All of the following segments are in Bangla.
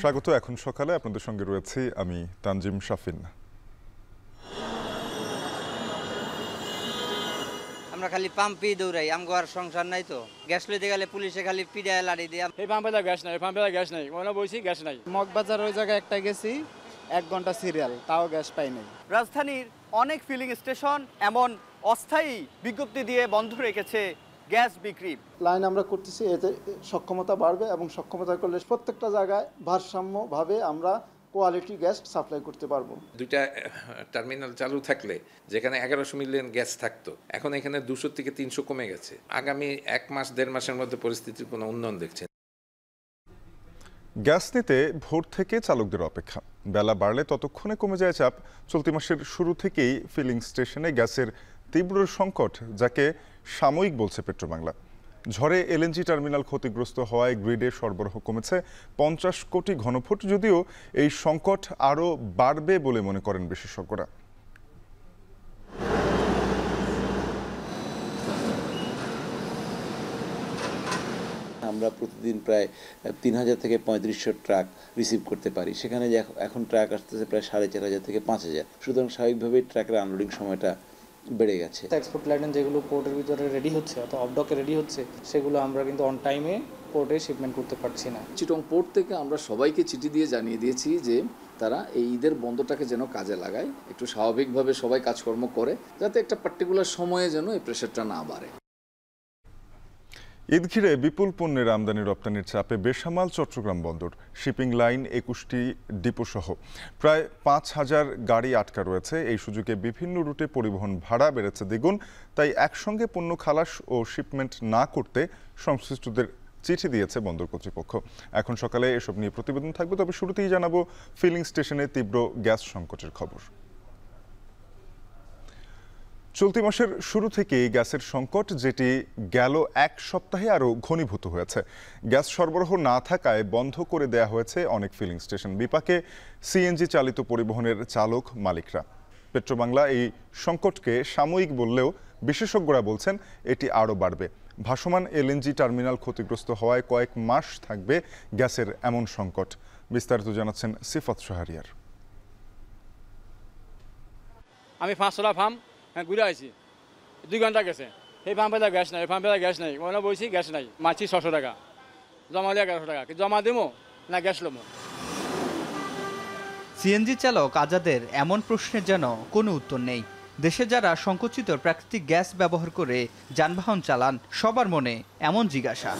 স্বাগত। এখন সকালে আপনাদের সঙ্গে রয়েছি আমি তানজিম শাফিন। আমরা খালি পাম্পেই দৌড়াই, আমগো আর সংসার নাই তো। গ্যাস লইতে গেলে পুলিশে খালি পিড়ায় লাড়ি দিয়ে। এই পাম্পে গ্যাস নাই, গ্যাস নাই, মনে বলছি গ্যাস নাই। মগবাজার ওই জায়গায় একটা গেছি, 1 ঘন্টা সিরিয়াল, তাও গ্যাস পাই নাই। রাজধানীর অনেক ফিলিং স্টেশন এমন অস্থায়ী বিজ্ঞপ্তি দিয়ে বন্ধ রেখেছে গ্যাস বিক্রি। লাইন আমরা করতেছি, এতে সক্ষমতা বাড়বে এবং সক্ষমতা করলে প্রত্যেকটা জায়গায় ভারসাম্যভাবে আমরা কোয়ালিটি গ্যাস সাপ্লাই করতে পারবো। দুইটা টার্মিনাল চালু থাকলে যেখানে 1100 মিলিয়ন গ্যাস থাকতো, এখন এখানে 200 থেকে 300 কমে গেছে। আগামী 1 মাস 1.5 মাসের মধ্যে পরিস্থিতির কোনো উন্নয়ন দেখছেন। গ্যাস নিতে ভোর থেকে চালকদের অপেক্ষা। বেলা বাড়লে ততক্ষণে কমে যায় চাপ। চলতি মাসের শুরু থেকেই ফিলিং স্টেশনে গ্যাসের তীব্র সংকট, যাকে সাময়িক বলছে পেট্রোবাংলা। ঝড়ে এলএনজি টার্মিনাল ক্ষতিগ্রস্ত হওয়ায় গ্রিডে সরবরাহ কমেছে 50 কোটি ঘনফুট। যদিও এই সংকট আরও বাড়বে বলে মনে করেন বিশেষজ্ঞরা। আমরা প্রতিদিন প্রায় 3000 থেকে 3500 ট্রাক রিসিভ করতে পারি। সেখানে এখন ট্রাক আসতেছে প্রায় 4500 থেকে 5000। সুতরাং স্বাভাবিকভাবেই ট্রাকের আনলোডিং সময়টা বেড়ে গেছে। এক্সপোর্ট লাইন যেগুলো পোর্টের ভিতরে রেডি হচ্ছে অথবা অফডকে রেডি হচ্ছে, সেগুলো আমরা কিন্তু অন টাইমে পোর্টে শিপমেন্ট করতে পারছি না। চিটং পোর্ট থেকে আমরা সবাইকে চিঠি দিয়ে জানিয়ে দিয়েছি যে তারা এই ঈদের বন্ধটাকে যেন কাজে লাগায়, একটু স্বাভাবিকভাবে সবাই কাজকর্ম করে, যাতে একটা পার্টিকুলার সময়ে যেন এই প্রেশারটা না বাড়ে। ঈদ ঘিরে বিপুল পণ্যের আমদানি রপ্তানির চাপে বেসামাল চট্টগ্রাম বন্দর। শিপিং লাইন 21টি ডিপো সহ প্রায় 5000 গাড়ি আটকা রয়েছে। এই সুযোগে বিভিন্ন রুটে পরিবহন ভাড়া বেড়েছে দ্বিগুণ। তাই একসঙ্গে পণ্য খালাস ও শিপমেন্ট না করতে সংশ্লিষ্টদের চিঠি দিয়েছে বন্দর কর্তৃপক্ষ। এখন সকালে এসব নিয়ে প্রতিবেদন থাকবে, তবে শুরুতেই জানাবো ফিলিং স্টেশনে তীব্র গ্যাস সংকটের খবর। চলতি মাসের শুরু থেকেই গ্যাসের সংকট, যেটি গেল 1 সপ্তাহে আরও ঘনীভূত হয়েছে। গ্যাস সরবরাহ না থাকায় বন্ধ করে দেয়া হয়েছে অনেক ফিলিং স্টেশন। বিপাকে সিএনজি চালিত পরিবহনের চালক মালিকরা। পেট্রোবাংলা এই সংকটকে সাময়িক বললেও বিশেষজ্ঞরা বলছেন এটি আরও বাড়বে। ভাসমান এলএনজি টার্মিনাল ক্ষতিগ্রস্ত হওয়ায় কয়েক মাস থাকবে গ্যাসের এমন সংকট। বিস্তারিত জানাচ্ছেন সিফাত শাহরিয়ার। আমি 500টা ফার্ম ঘুরে আইছি, 2 ঘন্টা গেছে। এই পাম্পে গ্যাস নাই, গ্যাস নাই, মনে বলছি গ্যাস নাই। মাছি 600 টাকা, জমা দিয়ে 1100 টাকা, জমা দেবো না গ্যাস লবো। সিএনজি চালক আজাদের এমন প্রশ্নের যেন কোনো উত্তর নেই। দেশে যারা সংকুচিত প্রাকৃতিক গ্যাস ব্যবহার করে যানবাহন চালান, সবার মনে এমন জিজ্ঞাসা।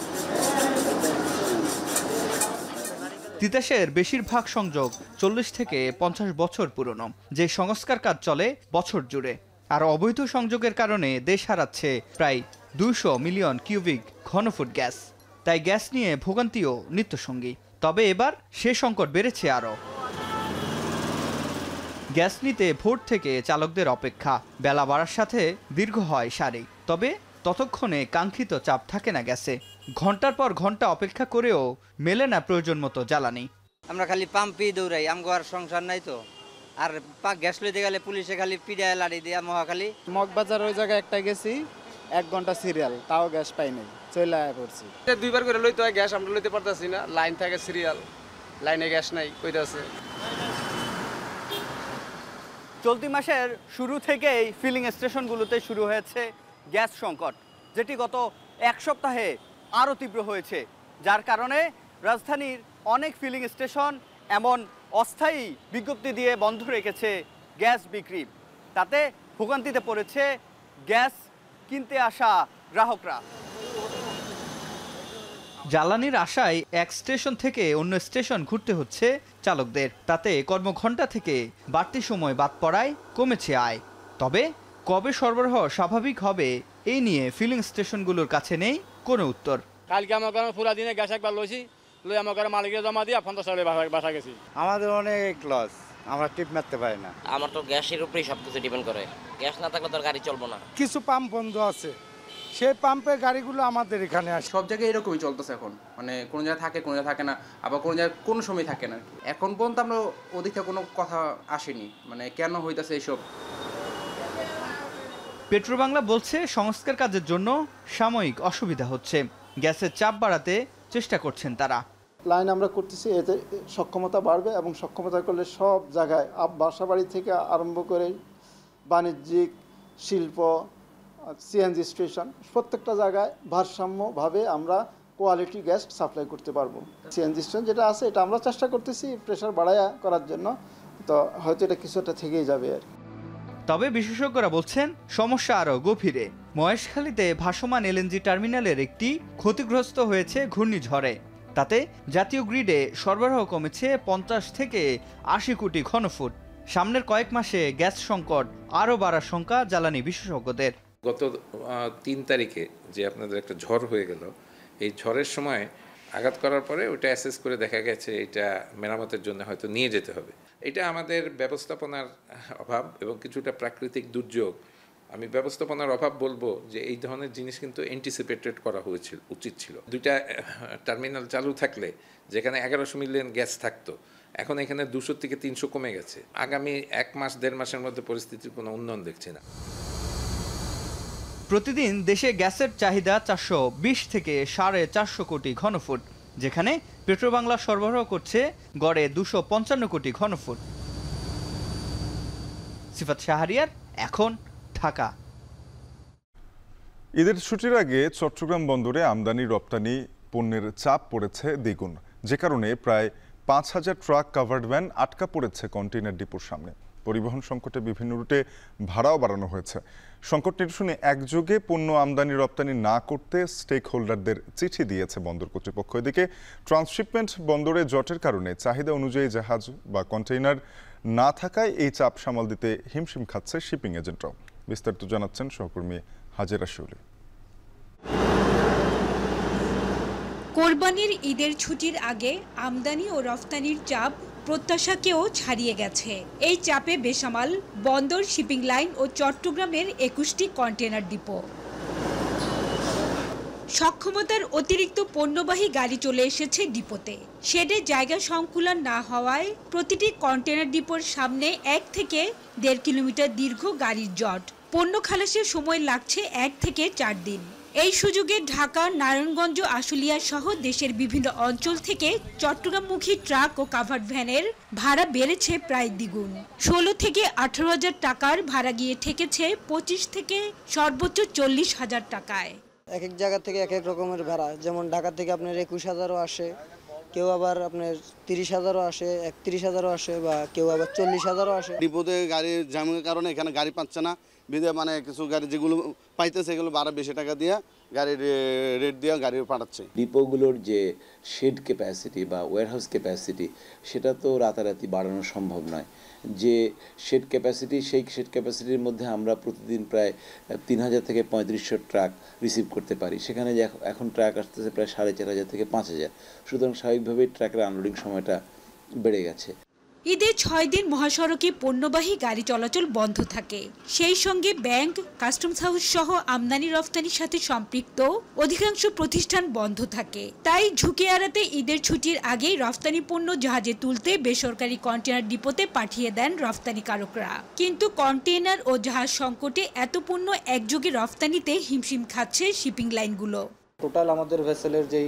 তিতাসের বেশিরভাগ সংযোগ 40 থেকে 50 বছর পুরনো, যে সংস্কার কাজ চলে বছর জুড়ে। আর অবৈধ সংযোগের কারণে দেশ হারাচ্ছে প্রায় 200 মিলিয়ন কিউবিক ঘনফুট গ্যাস। তাই গ্যাস নিয়ে ভোগান্তিও নিত্যসঙ্গী। তবে এবার সে সংকট বেড়েছে আরও। গ্যাস নিতে ভোর থেকে চালকদের অপেক্ষা। বেলা বাড়ার সাথে দীর্ঘ হয় সারি। তবে ততক্ষণে কাঙ্ক্ষিত চাপ থাকে না গ্যাসে। ঘন্টার পর ঘন্টা অপেক্ষা করেও মেলে না প্রয়োজন মতো জ্বালানি। আমরা খালি পাম্পেই দৌড়াই, আমগো আর সংসার নাই তো। আর গ্যাস লইতে গেলে পুলিশে খালি পিড়ায় লাড়ি দিয়ে মহাখালী। মগবাজার ওই জায়গায় একটা গেছি, 1 ঘন্টা সিরিয়াল, তাও গ্যাস পাই নাই, চলে আয়া পড়ছি। 2বার করে লইতে হয় গ্যাস, আমরা লইতে পারতাছি না। লাইন থাকে সিরিয়াল, লাইনে গ্যাস নাই, কইতাছে। চলতি মাসের শুরু থেকেই ফিলিং স্টেশনগুলোতে শুরু হয়েছে গ্যাস সংকট, যেটি গত 1 সপ্তাহে আরও তীব্র হয়েছে। যার কারণে রাজধানীর অনেক ফিলিং স্টেশন এমন অস্থায়ী বিজ্ঞপ্তি দিয়ে বন্ধ রেখেছে গ্যাস বিক্রি। তাতে ভোগান্তিতে পড়েছে গ্যাস কিনতে আসা গ্রাহকরা। জ্বালানির আশায় এক স্টেশন থেকে অন্য স্টেশন ঘুরতে হচ্ছে চালকদের। তাতে কর্মঘণ্টা থেকে বাড়তি সময় বাদ পড়ায় কমেছে আয়। তবে কবে সরবরাহ স্বাভাবিক হবে, এই নিয়ে ফিলিং স্টেশনগুলোর কাছে নেই কোনো উত্তর। কালকে আমার পুরা দিনে গ্যাস একবার লইছি, লই আমার মালিকের জমা দিয়ে 50 টাকা বাসা গেছি। আমাদের অনেক লস, আমরা টিপ মারতে পারি না। আমার তো গ্যাসের উপরেই সবকিছু ডিপেন্ড করে। গ্যাস না থাকলে তো গাড়ি চলবো না। কিছু পাম্প বন্ধ আছে, সেই পাম্পের গাড়িগুলো আমাদের এখানে আসে। সব জায়গায় এরকমই চলতেছে এখন, মানে কোনো জায়গায় থাকে, কোনো জায়গায় থাকে না, আবার কোনো জায়গায় কোনো সময় থাকে না। এখন পর্যন্ত আমরা ওদিকে কোনো কথা আসেনি, মানে কেন হইতাছে এইসব। পেট্রোবাংলা বলছে সংস্কার কাজের জন্য সাময়িক অসুবিধা হচ্ছে। গ্যাসের চাপ বাড়াতে চেষ্টা করছেন তারা। লাইন আমরা করতেছি, এতে সক্ষমতা বাড়বে এবং সক্ষমতা করলে সব জায়গায় বাসাবাড়ি থেকে আরম্ভ করে বাণিজ্যিক, শিল্প, সিএনজি স্টেশন, প্রত্যেকটা জায়গায় ভারসাম্যভাবে আমরা কোয়ালিটি গ্যাস সাপ্লাই করতে পারবো। সিএনজি স্টেশন যেটা আছে এটা আমরা চেষ্টা করতেছি প্রেশার বাড়ায়া করার জন্য, তো হয়তো এটা কিছুটা থেকেই যাবে আর কি। তবে বিশেষজ্ঞরা বলছেন সমস্যা আরও গভীরে। মহেশখালীতে ভাসমান এলএনজি টার্মিনালের একটি ক্ষতিগ্রস্ত হয়েছে ঘূর্ণিঝড়ে। তাতে জাতীয় গ্রিডে সরবরাহ কমেছে 50 থেকে 80 কোটি ঘনফুট। সামনের কয়েক মাসে গ্যাস সংকট আরও বাড়ার শঙ্কা জ্বালানি বিশেষজ্ঞদের। গত 3 তারিখে যে আপনাদের একটা ঝড় হয়ে গেল, এই ঝড়ের সময় আঘাত করার পরে ওটা অ্যাসেস করে দেখা গেছে এটা মেরামতের জন্য হয়তো নিয়ে যেতে হবে। এটা আমাদের ব্যবস্থাপনার অভাব এবং কিছুটা প্রাকৃতিক দুর্যোগ। আমি ব্যবস্থাপনার অভাব বলবো যে এই ধরনের জিনিস কিন্তু অ্যান্টিসিপেটেড করা উচিত ছিল। 2টা টার্মিনাল চালু থাকলে যেখানে 1100 মিলিয়ন গ্যাস থাকতো, এখন এখানে 200 থেকে 300 কমে গেছে। আগামী 1 মাস 1.5 মাসের মধ্যে পরিস্থিতির কোনো উন্নয়ন দেখছি না। প্রতিদিন দেশে গ্যাসের চাহিদা 420 থেকে 450 কোটি ঘনফুট, যেখানে পেট্রোবাংলা সরবরাহ করছে গড়ে 255 কোটি ঘনফুট। সিফাত শাহরিয়ার, এখন ঢাকা। ঈদের ছুটির আগে চট্টগ্রাম বন্দরে আমদানি রপ্তানি পণ্যের চাপ পড়েছে দ্বিগুণ, যে কারণে প্রায় 5000 ট্রাক কাভার্ড ভ্যান আটকা পড়েছে কন্টেইনার ডিপোর সামনে। পরিবহন সংকটে বিভিন্ন রুটে ভাড়াও বাড়ানো হয়েছে। সংকট নিরসনে একযোগে পণ্য আমদানি রপ্তানি না করতে স্টেক হোল্ডারদের চিঠি দিয়েছে বন্দর কর্তৃপক্ষ। এদিকে ট্রান্সশিপমেন্ট বন্দরে জটের কারণে চাহিদা অনুযায়ী জাহাজ বা কন্টেইনার না থাকায় এই চাপ সামাল দিতে হিমশিম খাচ্ছে শিপিং এজেন্টরাও। বিস্তারিত জানাচ্ছেন সহকর্মী হাজেরা শিউলি। কোরবানির ঈদের ছুটির আগে আমদানি ও রফতানির চাপ প্রত্যাশাকেও ছাড়িয়ে গেছে। এই চাপে বেসামাল বন্দর, শিপিং লাইন ও চট্টগ্রামের 21টি কন্টেইনার ডিপো। সক্ষমতার অতিরিক্ত পণ্যবাহী গাড়ি চলে এসেছে ডিপোতে। শেডে জায়গা সংকুলান না হওয়ায় প্রতিটি কন্টেইনার ডিপোর সামনে 1 থেকে 1.5 কিলোমিটার দীর্ঘ গাড়ির জট। পণ্য খালাসের সময় লাগছে 1 থেকে 4 দিন। এই সুযোগে ঢাকা, নারায়ণগঞ্জ, আশুলিয়া সহ দেশের বিভিন্ন অঞ্চল থেকে চট্টগ্রামমুখী ট্রাক ও কাভার্ড ভ্যানের ভাড়া বেড়েছে প্রায় দ্বিগুণ। 16 থেকে 18,000 টাকার ভাড়া গিয়ে ঠেকেছে 25 থেকে সর্বোচ্চ 40,000 টাকায়। এক এক জায়গা থেকে এক এক রকমের ভাড়া, যেমন ঢাকা থেকে আপনার 21,000ও আসে, কেউ আবার আপনার 30,000ও আসে, 31,000ও আসে, বা কেউ আবার 40,000ও আসে। ডিপোতে গাড়ির জ্যামের কারণে এখানে গাড়ি পাচ্ছে না, বিধে মানে কিছু গাড়ি যেগুলো পাইতেছে এগুলো 12-20 টাকা দিয়ে গাড়ির রেট দিয়ে গাড়ি পাঠাচ্ছে। ডিপোগুলোর যে শেড ক্যাপাসিটি বা ওয়্যারহাউস ক্যাপাসিটি সেটা তো রাতারাতি বাড়ানো সম্ভব নয়। যে শেড ক্যাপাসিটি, সেই শেড ক্যাপাসিটির মধ্যে আমরা প্রতিদিন প্রায় 3000 থেকে 3500 ট্রাক রিসিভ করতে পারি। সেখানে এখন ট্রাক আসতেছে প্রায় 4500 থেকে 5000। সুতরাং স্বাভাবিকভাবেই ট্রাকের আনলোডিং সময়টা বেড়ে গেছে। ঈদে 6 দিন মহাসড়কে পণ্যবাহী গাড়ি চলাচল বন্ধ থাকে। সেই সঙ্গে ব্যাংক, কাস্টমস হাউস সহ আমদানি রফতানির সাথে সম্পৃক্ত অধিকাংশ প্রতিষ্ঠান বন্ধ থাকে। তাই ঝুঁকি এড়াতে ঈদের ছুটির আগেই রফতানি পণ্য জাহাজে তুলতে বেসরকারি কন্টেইনার ডিপোতে পাঠিয়ে দেন রফতানিকারকরা। কিন্তু কন্টেইনার ও জাহাজ সংকটে এত পণ্য একযোগে রফতানিতে হিমশিম খাচ্ছে শিপিং লাইনগুলো। টোটাল আমাদের ভেসেলের যেই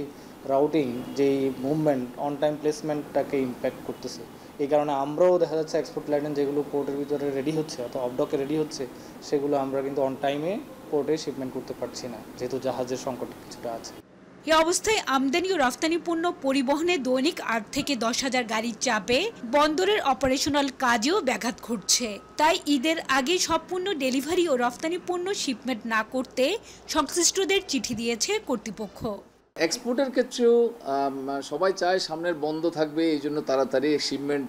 রাউটিং, যেই মুভমেন্ট, অন টাইম প্লেসমেন্টটাকে ইম্প্যাক্ট করতেছে। এই কারণে আমরাও দেখা যাচ্ছে এক্সপোর্ট লাইন যেগুলো পোর্টের ভিতরে রেডি হচ্ছে অথবা অফডকে রেডি হচ্ছে, সেগুলো আমরা কিন্তু অন টাইমে পোর্টে শিপমেন্ট করতে পারছি না, যেহেতু জাহাজের সংকট কিছুটা আছে। এই অবস্থায় আমদানি ও রফতানি পণ্য পরিবহনে দৈনিক 8 থেকে 10,000 গাড়ির চাপে বন্দরের অপারেশনাল কাজেও ব্যাঘাত ঘটছে। তাই ঈদের আগে সব পণ্য ডেলিভারি ও রফতানি পণ্য শিপমেন্ট না করতে সংশ্লিষ্টদের চিঠি দিয়েছে কর্তৃপক্ষ। এক্সপোর্টের ক্ষেত্রেও সবাই চায় সামনের বন্ধ থাকবে, এই জন্য তাড়াতাড়ি শিপমেন্ট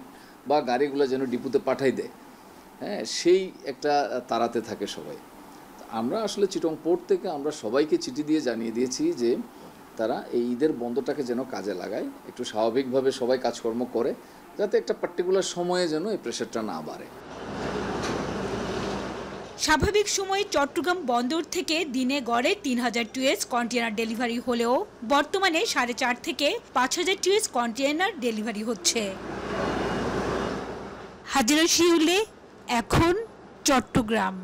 বা গাড়িগুলো যেন ডিপুতে পাঠাই দেয়। হ্যাঁ, সেই একটা তাড়াতে থাকে সবাই। আমরা আসলে চিটং পোর্ট থেকে আমরা সবাইকে চিঠি দিয়ে জানিয়ে দিয়েছি যে তারা এই ঈদের বন্ধটাকে যেন কাজে লাগায়, একটু স্বাভাবিকভাবে সবাই কাজকর্ম করে, যাতে একটা পার্টিকুলার সময়ে যেন এই প্রেশারটা না বাড়ে। স্বাভাবিক সময়ে চট্টগ্রাম বন্দর থেকে দিনে গড়ে 3000 টিউএস কন্টেইনার ডেলিভারি হলেও বর্তমানে 4.5 থেকে 5000 টিউএস কন্টেইনার ডেলিভারি হচ্ছে। হাজেরা শিউলি, এখন চট্টগ্রাম।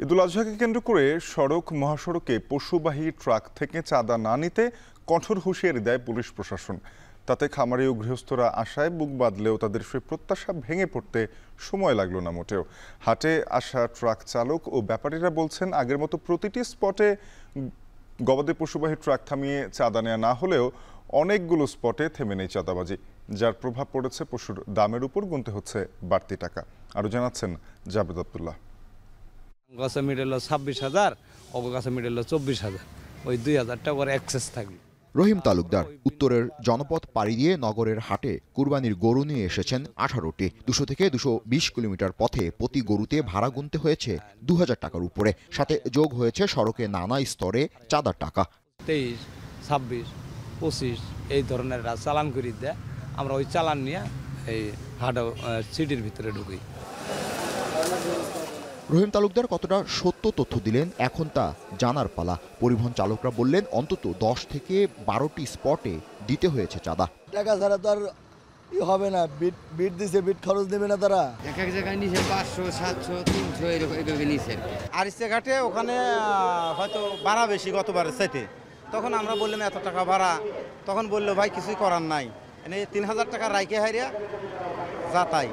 ঈদুল আজহাকে কেন্দ্র করে সড়ক মহাসড়কে পশুবাহী ট্রাক থেকে চাঁদা না নিতে কঠোর হুঁশিয়ারি দেয় পুলিশ প্রশাসন। তাতে খামারি ও গৃহস্থরা আশায় বুক বাঁধলেও তাদের সে প্রত্যাশা ভেঙে পড়তে সময় লাগলো না মোটেও। হাটে আসা ট্রাক চালক ও ব্যাপারীরা বলছেন, আগের মতো প্রতিটি স্পটে গবাদি পশুবাহী ট্রাক থামিয়ে চাঁদা নেওয়া না হলেও অনেকগুলো স্পটে থেমে নেই চাঁদাবাজি, যার প্রভাব পড়েছে পশুর দামের উপর, গুনতে হচ্ছে বাড়তি টাকা। আরও জানাচ্ছেন জাবেদ আব্দুল্লাহ। গাছে মিডল 26,000, অগ গাছে মিডল 24,000, ওই 2,000 টাকা করে এক্সেস থাকবে। রহিম তালুকদার উত্তরের জনপথ পাড়ি দিয়ে নগরের হাটে কুরবানির গরু নিয়ে এসেছেন 18টি। 200 থেকে 220 কিলোমিটার পথে প্রতি গরুতে ভাড়া গুনতে হয়েছে 2,000 টাকার উপরে, সাথে যোগ হয়েছে সড়কে নানা স্তরে চাঁদার টাকা। 23, 26, 25 এই ধরনের চালান করে দেয়, আমরা ওই চালান নিয়ে এই হাট সিটির ভিতরে ঢুকি। রহিম তালুকদার কতটা সত্য তথ্য দিলেন এখন তা জানার পালা। পরিবহন চালকরা বললেন অন্তত 10 থেকে 12টি স্পটে দিতে হয়েছে চাঁদা। টাকা ছাড়া তো আর হবে না, বিট দিছে, বিট খরচ দেবে না তারা। এক এক জায়গায় নিচে 500, 700, 300 এরকম নিচে। আরিস্তা ঘাটে ওখানে হয়তো ভাড়া বেশি গতবারের চাইতে, তখন আমরা বললাম এত টাকা ভাড়া, তখন বললো ভাই কিছুই করার নাই, 3,000 টাকা রাইকে হাইরা যা তাই।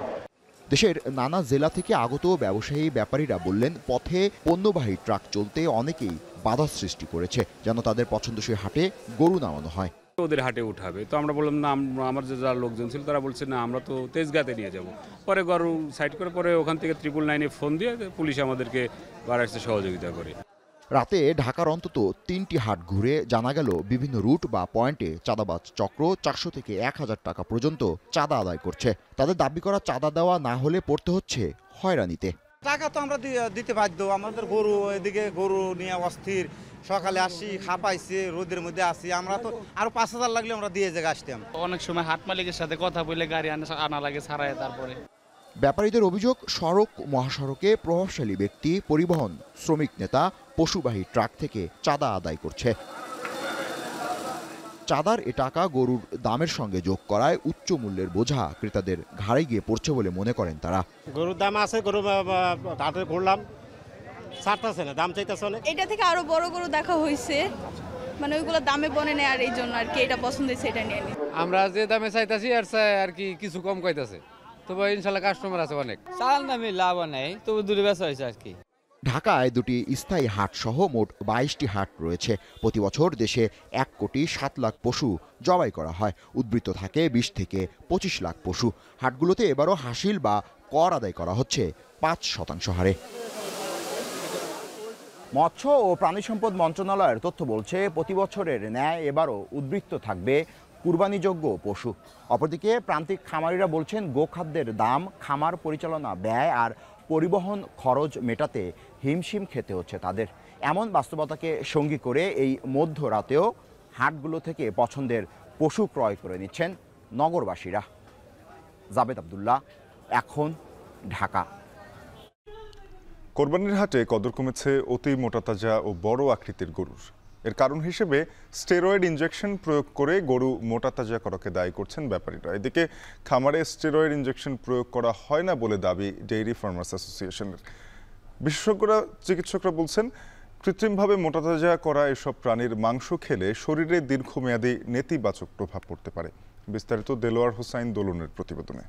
দেশের নানা জেলা থেকে আগত ব্যবসায়ী ব্যাপারীরা বললেন, পথে পণ্যবাহী ট্রাক চলতে অনেকেই বাধা সৃষ্টি করেছে, যেন তাদের পছন্দসই হাটে গরু নামানো হয়। ওদের হাটে উঠাবে, তো আমরা বললাম না, আমার যে যারা লোকজন ছিল তারা বলছে না, আমরা তো তেজগাঁতে নিয়ে যাব। পরে গরু সাইড করে পরে ওখান থেকে 999-এ ফোন দিয়ে পুলিশ আমাদেরকে বাড়াতে সহযোগিতা করে। রাতে ঢাকার অন্তত 3টি হাট ঘুরে জানা গেল বিভিন্ন রুট বা পয়েন্টে চাঁদাবাজ চক্র 400 থেকে 1,000 টাকা পর্যন্ত চাঁদা আদায় করছে। তাদের দাবি করা চাঁদা দেওয়া না হলে পড়তে হচ্ছে হয়রানিতে। টাকা তো আমরা দিতে বাধ্য, আমাদের গরু এদিকে গরু নিয়ে অস্থির, সকালে আসি খাপাইছে, রোদের মধ্যে আসি, আমরা তো আরো 5,000 লাগলে আমরা দিয়ে জায়গা আসতাম। অনেক সময় হাট মালিকের সাথে কথা বলে গাড়ি আনা লাগে ছাড়ায়। তারপরে ব্যাপারীদের অভিযোগ, সড়ক মহাসড়কে প্রভাবশালী ব্যক্তি, পরিবহন শ্রমিক নেতা পশুবাহী ট্রাক থেকে চাঁদা আদায় করছে। চাঁদার এ টাকা গরুর দামের সঙ্গে যোগ করায় উচ্চ মূল্যের বোঝা ক্রেতাদের ঘাড়ে গিয়ে পড়ছে বলে মনে করেন তারা। গরুর দাম আছে, গরু হাটে ঘুরলাম, ছাড়তেছে না, দাম চাইতেছে অনেক। এটা থেকে আরো বড় গরু দেখা হয়েছে, মানে ওইগুলো দামে বনে নেয়, আর এই জন্য আর কি এটা পছন্দ হয়েছে, এটা নিয়ে নি। আমরা যে দামে চাইতাছি আর কি কিছু কম কইতাছে, তবে ইনশাল্লাহ কাস্টমার আছে অনেক। চালান দামে লাভ নেই, তবে দূরে বেচা হয়েছে আর কি। ঢাকায় 2টি স্থায়ী হাট সহ মোট 22টি হাট রয়েছে। প্রতি বছর দেশে 1,07 লাখ পশু জবাই করা হয়। উদ্বৃত্ত থাকে 20 থেকে 25 লাখ পশু। হাটগুলোতে এবারও হাসিল বা কর আদায় করা হচ্ছে 5% হারে। মৎস্য ও প্রাণী সম্পদ মন্ত্রণালয়ের তথ্য বলছে, প্রতি বছরের ন্যায় এবারও উদ্বৃত্ত থাকবে কুরবানিযোগ্য পশু। অপরদিকে প্রান্তিক খামারিরা বলছেন, গোখাদ্যের দাম, খামার পরিচালনা ব্যয় আর পরিবহন খরচ মেটাতে হিমশিম খেতে হচ্ছে তাদের। এমন বাস্তবতাকে সঙ্গী করে এই মধ্যরাতেও হাটগুলো থেকে পছন্দের পশু ক্রয় করে নিচ্ছেন নগরবাসীরা। জাবেদ আব্দুল্লাহ, এখন, ঢাকা। কোরবানির হাটে কদর কমেছে অতি মোটাতাজা ও বড় আকৃতির গরুর। এর কারণ হিসেবে স্টেরয়েড ইনজেকশন প্রয়োগ করে গরু মোটাতাজা করাকে দায়ী করছেন ব্যাপারীরা। এদিকে খামারে স্টেরয়েড ইনজেকশন প্রয়োগ করা হয় না বলে দাবি ডেইরি ফার্মার্স অ্যাসোসিয়েশনের। চিকিৎসকরা বলছেন, কৃত্রিমভাবে মোটাতাজা করা এসব প্রাণীর মাংস খেলে শরীরে দীর্ঘমেয়াদী নেতিবাচক প্রভাব পড়তে পারে। বিস্তারিত দেলোয়ার হোসাইন দোলনের প্রতিবেদনে।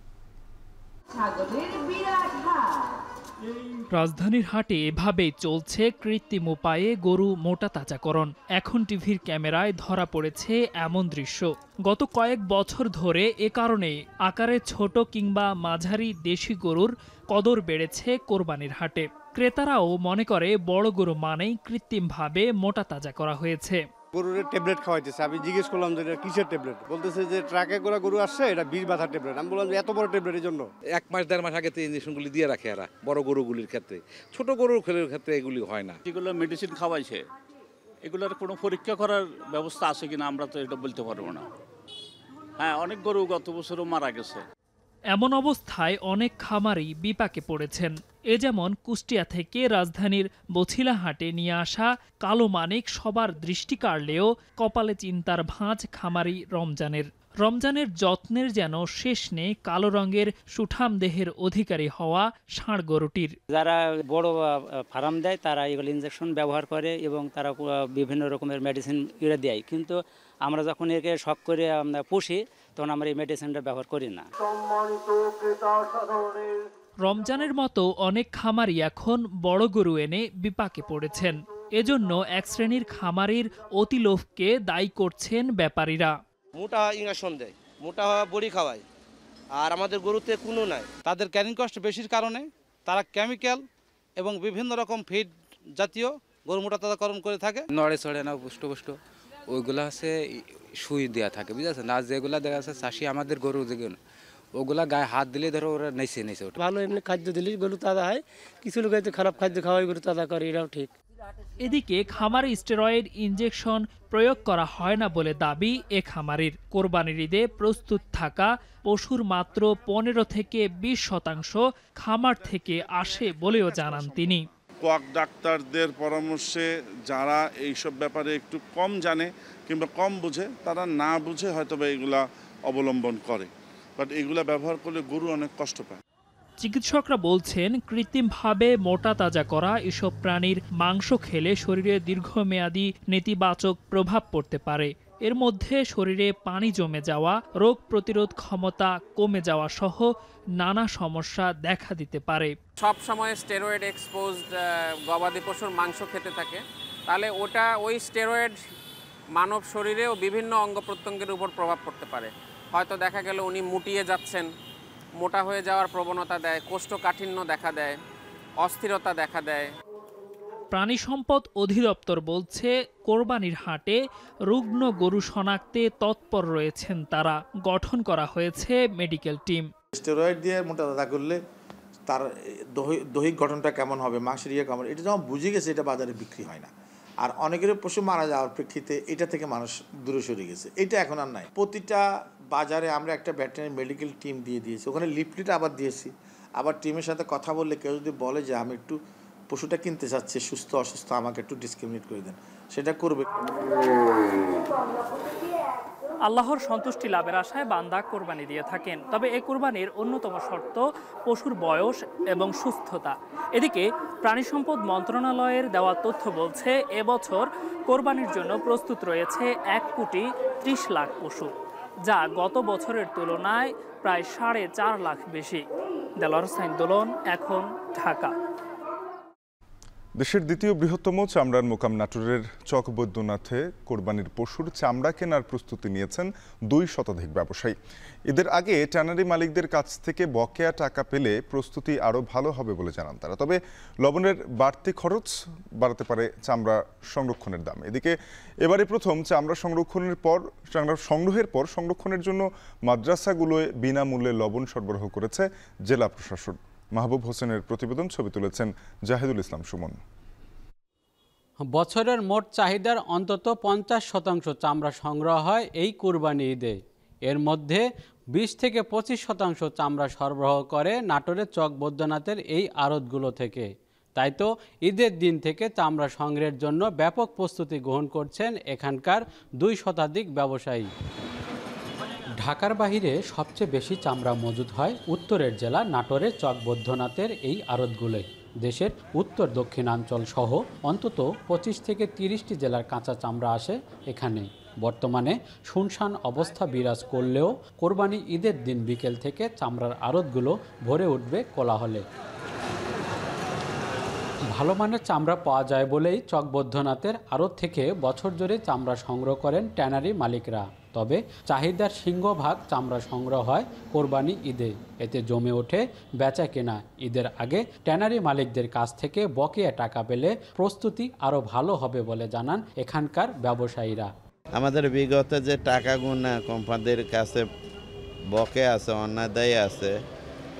রাজধানীর হাটে এভাবেই চলছে কৃত্রিম উপায়ে গরু মোটাতাজাকরণ। এখন টিভির ক্যামেরায় ধরা পড়েছে এমন দৃশ্য। গত কয়েক বছর ধরে এ কারণে আকারে ছোট কিংবা মাঝারি দেশি গরুর কদর বেড়েছে কোরবানির হাটে। ক্রেতারাও মনে করে বড় গরু মানেই কৃত্রিমভাবে মোটাতাজা করা হয়েছে। গরুর ট্যাবলেট খাওয়াইতেছে, আমি জিজ্ঞেস করলাম যে এটা কিসের ট্যাবলেট, বলতেছে যে ট্রাকে করে গরু আসছে, এটা 20 ব্যথার ট্যাবলেট। আমি বললাম যে এত বড় ট্যাবলেটের জন্য 1 মাস 1.5 মাস আগে তো ইঞ্জেকশনগুলি দিয়ে রাখে এরা বড় গরুগুলির ক্ষেত্রে। ছোট গরুর ক্ষেত্রে এগুলি হয় না। যেগুলো মেডিসিন খাওয়াইছে, এগুলোর কোনো পরীক্ষা করার ব্যবস্থা আছে কিনা আমরা তো এটা বলতে পারবো না। হ্যাঁ, অনেক গরু গত বছরও মারা গেছে। এমন অবস্থায় অনেক খামারি বিপাকে পড়েছেন। এ যেমন কুষ্টিয়া থেকে রাজধানীর বছিলাহাটে নিয়ে আসা কালো মানিক সবার দৃষ্টি কাড়লেও কপালে চিন্তার ভাঁজ খামারি রমজানের। রমজানের যত্নের যেন শেষ নেই কালো রঙের সুঠাম দেহের অধিকারী হওয়া ষাঁড় গরুটির। যারা বড় ফার্ম দেয় তারা এগুলো ইনজেকশন ব্যবহার করে এবং তারা বিভিন্ন রকমের মেডিসিন দেয়, কিন্তু আমরা যখন একে শখ করে পুষি তখন আমরা এই মেডিসিনটা ব্যবহার করি না। রমজানের মতো অনেক খামারি এখন বড় গরু এনে বিপাকে পড়েছেন। এজন্য এক শ্রেণীর খামারির অতিলোভকে দায়ী করছেন ব্যাপারীরা। মোটা ইঞ্জেকশন দেয়, মোটা বড়ি খাওয়ায়, আর আমাদের গরুতে কোনো নাই। তাদের ক্যারিং কস্ট বেশির কারণে তারা কেমিক্যাল এবং বিভিন্ন রকম ফিড জাতীয় গরু মোটা তাজাকরণ করে থাকে। নড়ে চড়ে না পুষ্ট ওইগুলো হচ্ছে সুই দেওয়া থাকে, বুঝেছেন। আর যেগুলো দেখা যাচ্ছে চাষি আমাদের গরু যেগুলো ওগুলা গায়ে হাত দিলে ধরো ওরা নেচে ওঠে। ভালো এমনি খাদ্য দিলে গরু তাজা হয়, কিছু লোক হয়তো খারাপ খাদ্য খাওয়াই গরু তাজা করে, এটাও ঠিক। এদিকে খামারে স্টেরয়েড ইনজেকশন প্রয়োগ করা হয় না বলে দাবি এ খামারির। কোরবানির ঈদে প্রস্তুত থাকা পশুর মাত্র 15 থেকে 20% খামার থেকে আসে বলেও জানান তিনি। কোয়াক ডাক্তারদের পরামর্শে যারা এইসব ব্যাপারে একটু কম জানে কিংবা কম বুঝে, তারা না বুঝে হয়তো বা এগুলা অবলম্বন করে, বাট এগুলা ব্যবহার করলে গরু অনেক কষ্ট পায়। চিকিৎসকরা বলছেন কৃত্রিমভাবে মোটা তাজা করা এসব প্রাণীর মাংস খেলে শরীরে দীর্ঘমেয়াদী নেতিবাচক প্রভাব পড়তে পারে। এর মধ্যে শরীরে পানি জমে যাওয়া, রোগ প্রতিরোধ ক্ষমতা কমে যাওয়া সহ নানা সমস্যা দেখা দিতে পারে। সব সময় স্টেরয়েড এক্সপোজড গবাদি পশুর মাংস খেতে থাকে, তাহলে ওই স্টেরয়েড মানব শরীরেও বিভিন্ন অঙ্গ প্রত্যঙ্গের উপর প্রভাব পড়তে পারে। হয়তো দেখা গেল উনি মুটিয়ে যাচ্ছেন, মোটা হয়ে যাওয়ার প্রবণতা দেয়, কোষ্ঠকাঠিন্য দেখা দেয়, অস্থিরতা দেখা দেয়। প্রাণী সম্পদ অধিদপ্তর বলছে কোরবানির হাটে রুগ্ন গরু শনাক্তে তৎপর রয়েছেন তারা। গঠন করা হয়েছে মেডিকেল টিম। স্টেরয়েড দিয়ে মোটা তাজা করলে তার দৈহিক গঠনটা কেমন হবে, মাংসের ইয়ে কেমন, এটা যখন বুঝে গেছে এটা বাজারে বিক্রি হয় না। আর অনেকের পশু মারা যাওয়ার প্রেক্ষিতে এটা থেকে মানুষ দূরে সরে গেছে, এটা এখন আর নাই। প্রতিটা বাজারে আমরা একটা ভেটেরিনারি মেডিকেল টিম দিয়ে দিয়েছি, ওখানে লিফলেট আবার দিয়েছি। আবার টিমের সাথে কথা বললে কেউ যদি বলে যে আমি একটু পশুটা কিনতে চাচ্ছি সুস্থ অসুস্থ, আমাকে একটু ডিসক্রিমিনেট করে দেন, সেটা করবে। আল্লাহর সন্তুষ্টি লাভের আশায় বান্দা কোরবানি দিয়ে থাকেন, তবে এই কোরবানির অন্যতম শর্ত পশুর বয়স এবং সুস্থতা। এদিকে প্রাণী সম্পদ মন্ত্রণালয়ের দেওয়া তথ্য বলছে এবছর কোরবানির জন্য প্রস্তুত রয়েছে 1,30,00,000 পশু, যা গত বছরের তুলনায় প্রায় 4.5 লাখ বেশি। দেলোয়ার হোসেন দোলন, এখন ঢাকা। দেশের দ্বিতীয় বৃহত্তম চামড়ার মোকাম নাটোরের চক বৈদ্যনাথে কোরবানির পশুর চামড়া কেনার প্রস্তুতি নিয়েছেন 2 শতাধিক ব্যবসায়ী। এদের আগে ট্যানারি মালিকদের কাছ থেকে বকেয়া টাকা পেলে প্রস্তুতি আরও ভালো হবে বলে জানান তারা। তবে লবণের বাড়তি খরচ বাড়াতে পারে চামড়া সংরক্ষণের দাম। এদিকে এবারে প্রথম চামড়া সংগ্রহের পর সংরক্ষণের জন্য মাদ্রাসাগুলোয় বিনামূল্যে লবণ সরবরাহ করেছে জেলা প্রশাসন। মাহবুব হোসেনের প্রতিবেদন, ছবি তুলেছেন জাহিদুল ইসলাম সুমন। বছরের মোট চাহিদার অন্তত 50% চামড়া সংগ্রহ হয় এই কুরবানি ঈদে। এর মধ্যে 20 থেকে 25% চামড়া সরবরাহ করে নাটোরের চক বৈদ্যনাথের এই আড়তগুলো থেকে। তাই তো ঈদের দিন থেকে চামড়া সংগ্রহের জন্য ব্যাপক প্রস্তুতি গ্রহণ করছেন এখানকার 2 শতাধিক ব্যবসায়ী। ঢাকার বাহিরে সবচেয়ে বেশি চামড়া মজুদ হয় উত্তরের জেলা নাটোরের চক বৈদ্যনাথের এই আড়তগুলোয়। দেশের উত্তর দক্ষিণাঞ্চল সহ অন্তত 25 থেকে 30টি জেলার কাঁচা চামড়া আসে এখানে। বর্তমানে শুনশান অবস্থা বিরাজ করলেও কোরবানি ঈদের দিন বিকেল থেকে চামড়ার আড়তগুলো ভরে উঠবে কোলাহলে। ভালো মানের চামড়া পাওয়া যায় বলেই চক বৈদ্যনাথের আড়ত থেকে বছর জুড়ে চামড়া সংগ্রহ করেন ট্যানারি মালিকরা। তবে চাহিদার সিংহভাগ চামড়া সংগ্রহ হয় কোরবানি ঈদে। এতে জমে ওঠে বেচা কেনা। ঈদের আগে ট্যানারি মালিকদের কাছ থেকে বকেয়া টাকা পেলে প্রস্তুতি আরও ভালো হবে বলে জানান এখানকার ব্যবসায়ীরা। আমাদের বিগত যে টাকাগুনা কোম্পানিদের কাছে বকেয়া আছে, অন্যায় আছে,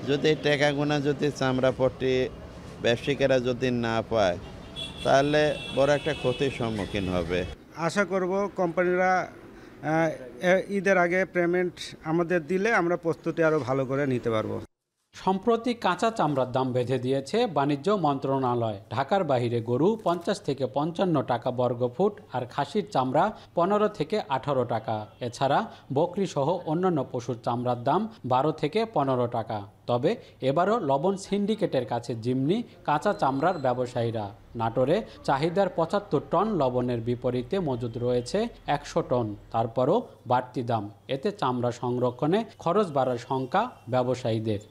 যদি টাকাগুনা যদি চামড়া পট্টি ব্যবসায়ীরা যদি না পায় তাহলে বড় একটা ক্ষতির সম্মুখীন হবে। আশা করব কোম্পানিরা ঈদের আগে পেমেন্ট আমাদের দিলে আমরা প্রস্তুতি আরও ভালো করে নিতে পারবো। সম্প্রতি কাঁচা চামড়ার দাম বেঁধে দিয়েছে বাণিজ্য মন্ত্রণালয়। ঢাকার বাইরে গরু 50 থেকে 55 টাকা বর্গফুট আর খাসির চামড়া 15 থেকে 18 টাকা। এছাড়া বকরি সহ অন্যান্য পশুর চামড়ার দাম 12 থেকে 15 টাকা। তবে এবারও লবণ সিন্ডিকেটের কাছে জিম্মি কাঁচা চামড়ার ব্যবসায়ীরা। নাটোরে চাহিদার 75 টন লবণের বিপরীতে মজুদ রয়েছে 100 টন। তারপরও বাড়তি দাম, এতে চামড়া সংরক্ষণে খরচ বাড়ার শঙ্কা ব্যবসায়ীদের।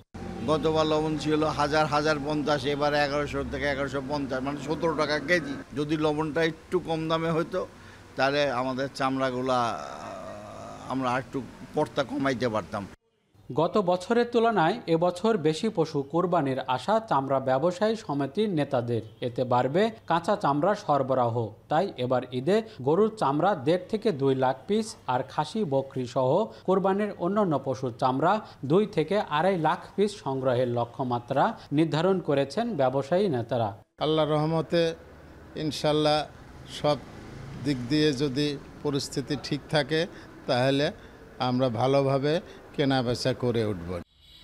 গতবার লবণ ছিল 1050, এবার 1100 থেকে 1150, মানে 17 টাকা কেজি। যদি লবণটা একটু কম দামে হতো তাহলে আমাদের চামড়াগুলা আমরা একটু পড়তা কমাইতে পারতাম। গত বছরের তুলনায় এবছর বেশি পশু কোরবানির আশা চামড়া ব্যবসায়ী সমিতির নেতাদের। এতে বাড়বে কাঁচা চামড়ার সরবরাহ। তাই এবার ঈদে গরুর চামড়া 1.5 থেকে 2 লাখ পিস আর খাসি বকরি সহ কোরবানির অন্যান্য পশুর চামড়া 2 থেকে 2.5 লাখ পিস সংগ্রহের লক্ষ্যমাত্রা নির্ধারণ করেছেন ব্যবসায়ী নেতারা। আল্লাহর রহমতে ইনশাল্লাহ সব দিক দিয়ে যদি পরিস্থিতি ঠিক থাকে তাহলে আমরা ভালোভাবে কেনাবেচা করে উঠব।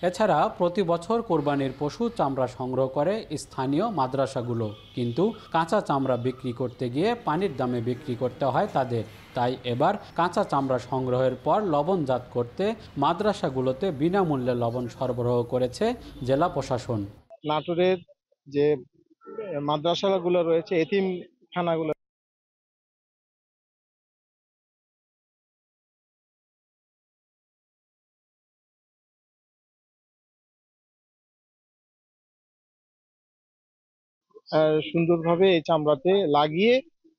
এছাড়া প্রতি বছর কোরবানির পশু চামড়া সংগ্রহ করে স্থানীয় মাদ্রাসাগুলো, কিন্তু কাঁচা চামড়া বিক্রি করতে গিয়ে পানির দামে বিক্রি করতে হয় তাদের। তাই এবার কাঁচা চামড়া সংগ্রহের পর লবণজাত করতে মাদ্রাসাগুলোতে বিনামূল্যে লবণ সরবরাহ করেছে জেলা প্রশাসন। নাটোরের যে মাদ্রাসাগুলো রয়েছে, এতিমখানাগুলো, সুন্দরভাবে এই চামড়াতে লাগিয়ে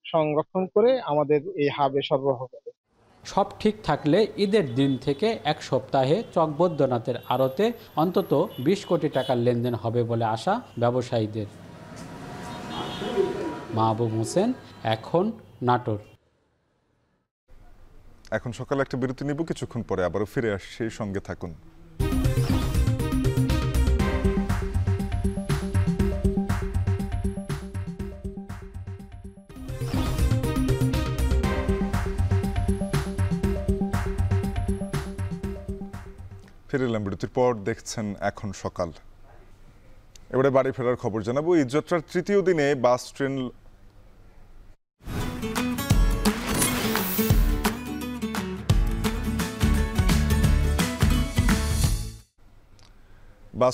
সংরক্ষণ করে আমাদের এই হাবে সরবরাহ করে। সব ঠিক থাকলে ঈদের দিন থেকে এক সপ্তাহে চকবদ্যনাথের আড়তে অন্তত 20 কোটি টাকার লেনদেন হবে বলে আশা ব্যবসায়ীদের। মাহবুব হোসেন, এখন, নাটোর। এখন সকালে একটা বিরতি নিব, কিছুক্ষণ পরে আবারও ফিরে আসছি, সঙ্গে থাকুন। ফিরে এলাম বিরতির পর, দেখছেন এখন সকাল। এবারে বাড়ি ফেরার খবর জানাবো। ঈদযাত্রার তৃতীয় দিনে বাস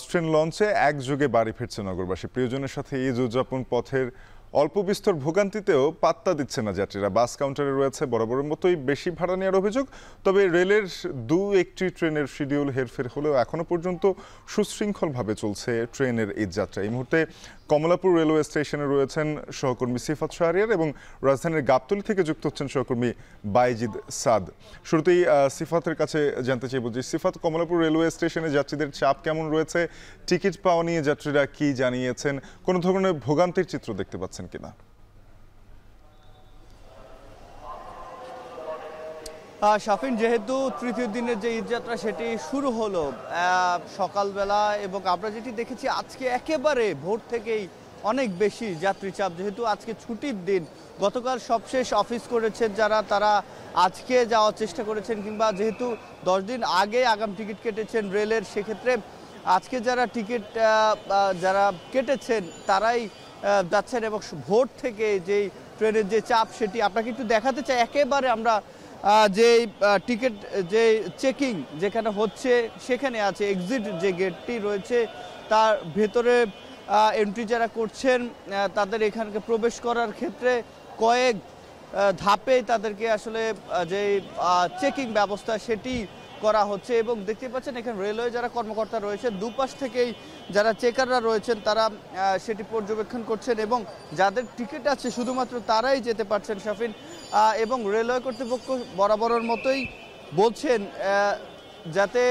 ট্রেন লঞ্চে একযোগে বাড়ি ফিরছে নগরবাসী। প্রিয়জনের সাথে ঈদ উদযাপন পথের অল্প বিস্তর ভোগান্তিতেও পাত্তা দিচ্ছে না যাত্রীরা। বাস কাউন্টারে রয়েছে বরাবরের মতোই বেশি ভাড়া নেওয়ার অভিযোগ। তবে রেলের একটি ট্রেনের শিডিউল হেরফের হলেও এখনো পর্যন্ত সুশৃঙ্খলভাবে চলছে ট্রেনের ঈদযাত্রা। এই মুহূর্তে কমলাপুর রেলওয়ে স্টেশনে রয়েছেন সহকর্মী সিফাত শাহরিয়ার এবং রাজধানীর গাবতলী থেকে যুক্ত হচ্ছেন সহকর্মী বাইজিদ সাদ। শুরুতেই সিফাতের কাছে জানতে চাইব যে সিফাত, কমলাপুর রেলওয়ে স্টেশনে যাত্রীদের চাপ কেমন রয়েছে? টিকিট পাওয়া নিয়ে যাত্রীরা কি জানিয়েছেন? কোনো ধরনের ভোগান্তির চিত্র দেখতে পাচ্ছেন কিনা? শাফিন, যেহেতু তৃতীয় দিনের যে ঈদযাত্রা সেটি শুরু হলো সকালবেলা, এবং আমরা যেটি দেখেছি আজকে একেবারে ভোর থেকেই অনেক বেশি যাত্রী চাপ। যেহেতু আজকে ছুটির দিন, গতকাল সবশেষ অফিস করেছেন যারা, তারা আজকে যাওয়ার চেষ্টা করেছেন, কিংবা যেহেতু 10 দিন আগে আগাম টিকিট কেটেছেন রেলের, সেক্ষেত্রে আজকে যারা টিকিট যারা কেটেছেন তারাই যাচ্ছেন। এবং ভোর থেকে যেই ট্রেনের যে চাপ সেটি আপনাকে একটু দেখাতে চাই। একেবারে আমরা যে টিকিট যে চেকিং যেখানে হচ্ছে সেখানে আছে, এক্সিট যে গেটটি রয়েছে তার ভেতরে এন্ট্রি যারা করছেন তাদের এখানকে প্রবেশ করার ক্ষেত্রে কয়েক ধাপে তাদেরকে আসলে যে চেকিং ব্যবস্থা সেটি করা হচ্ছে। এবং দেখতে পাচ্ছেন এখানে রেলওয়ে যারা কর্মকর্তা রয়েছেন, দুপাশ থেকেই যারা চেকাররা রয়েছেন তারা সেটি পর্যবেক্ষণ করছেন, এবং যাদের টিকিট আছে শুধুমাত্র তারাই যেতে পারছেন শাফিন। এবং রেলওয়ে কর্তৃপক্ষ বরাবরের মতোই বলছেন যাতে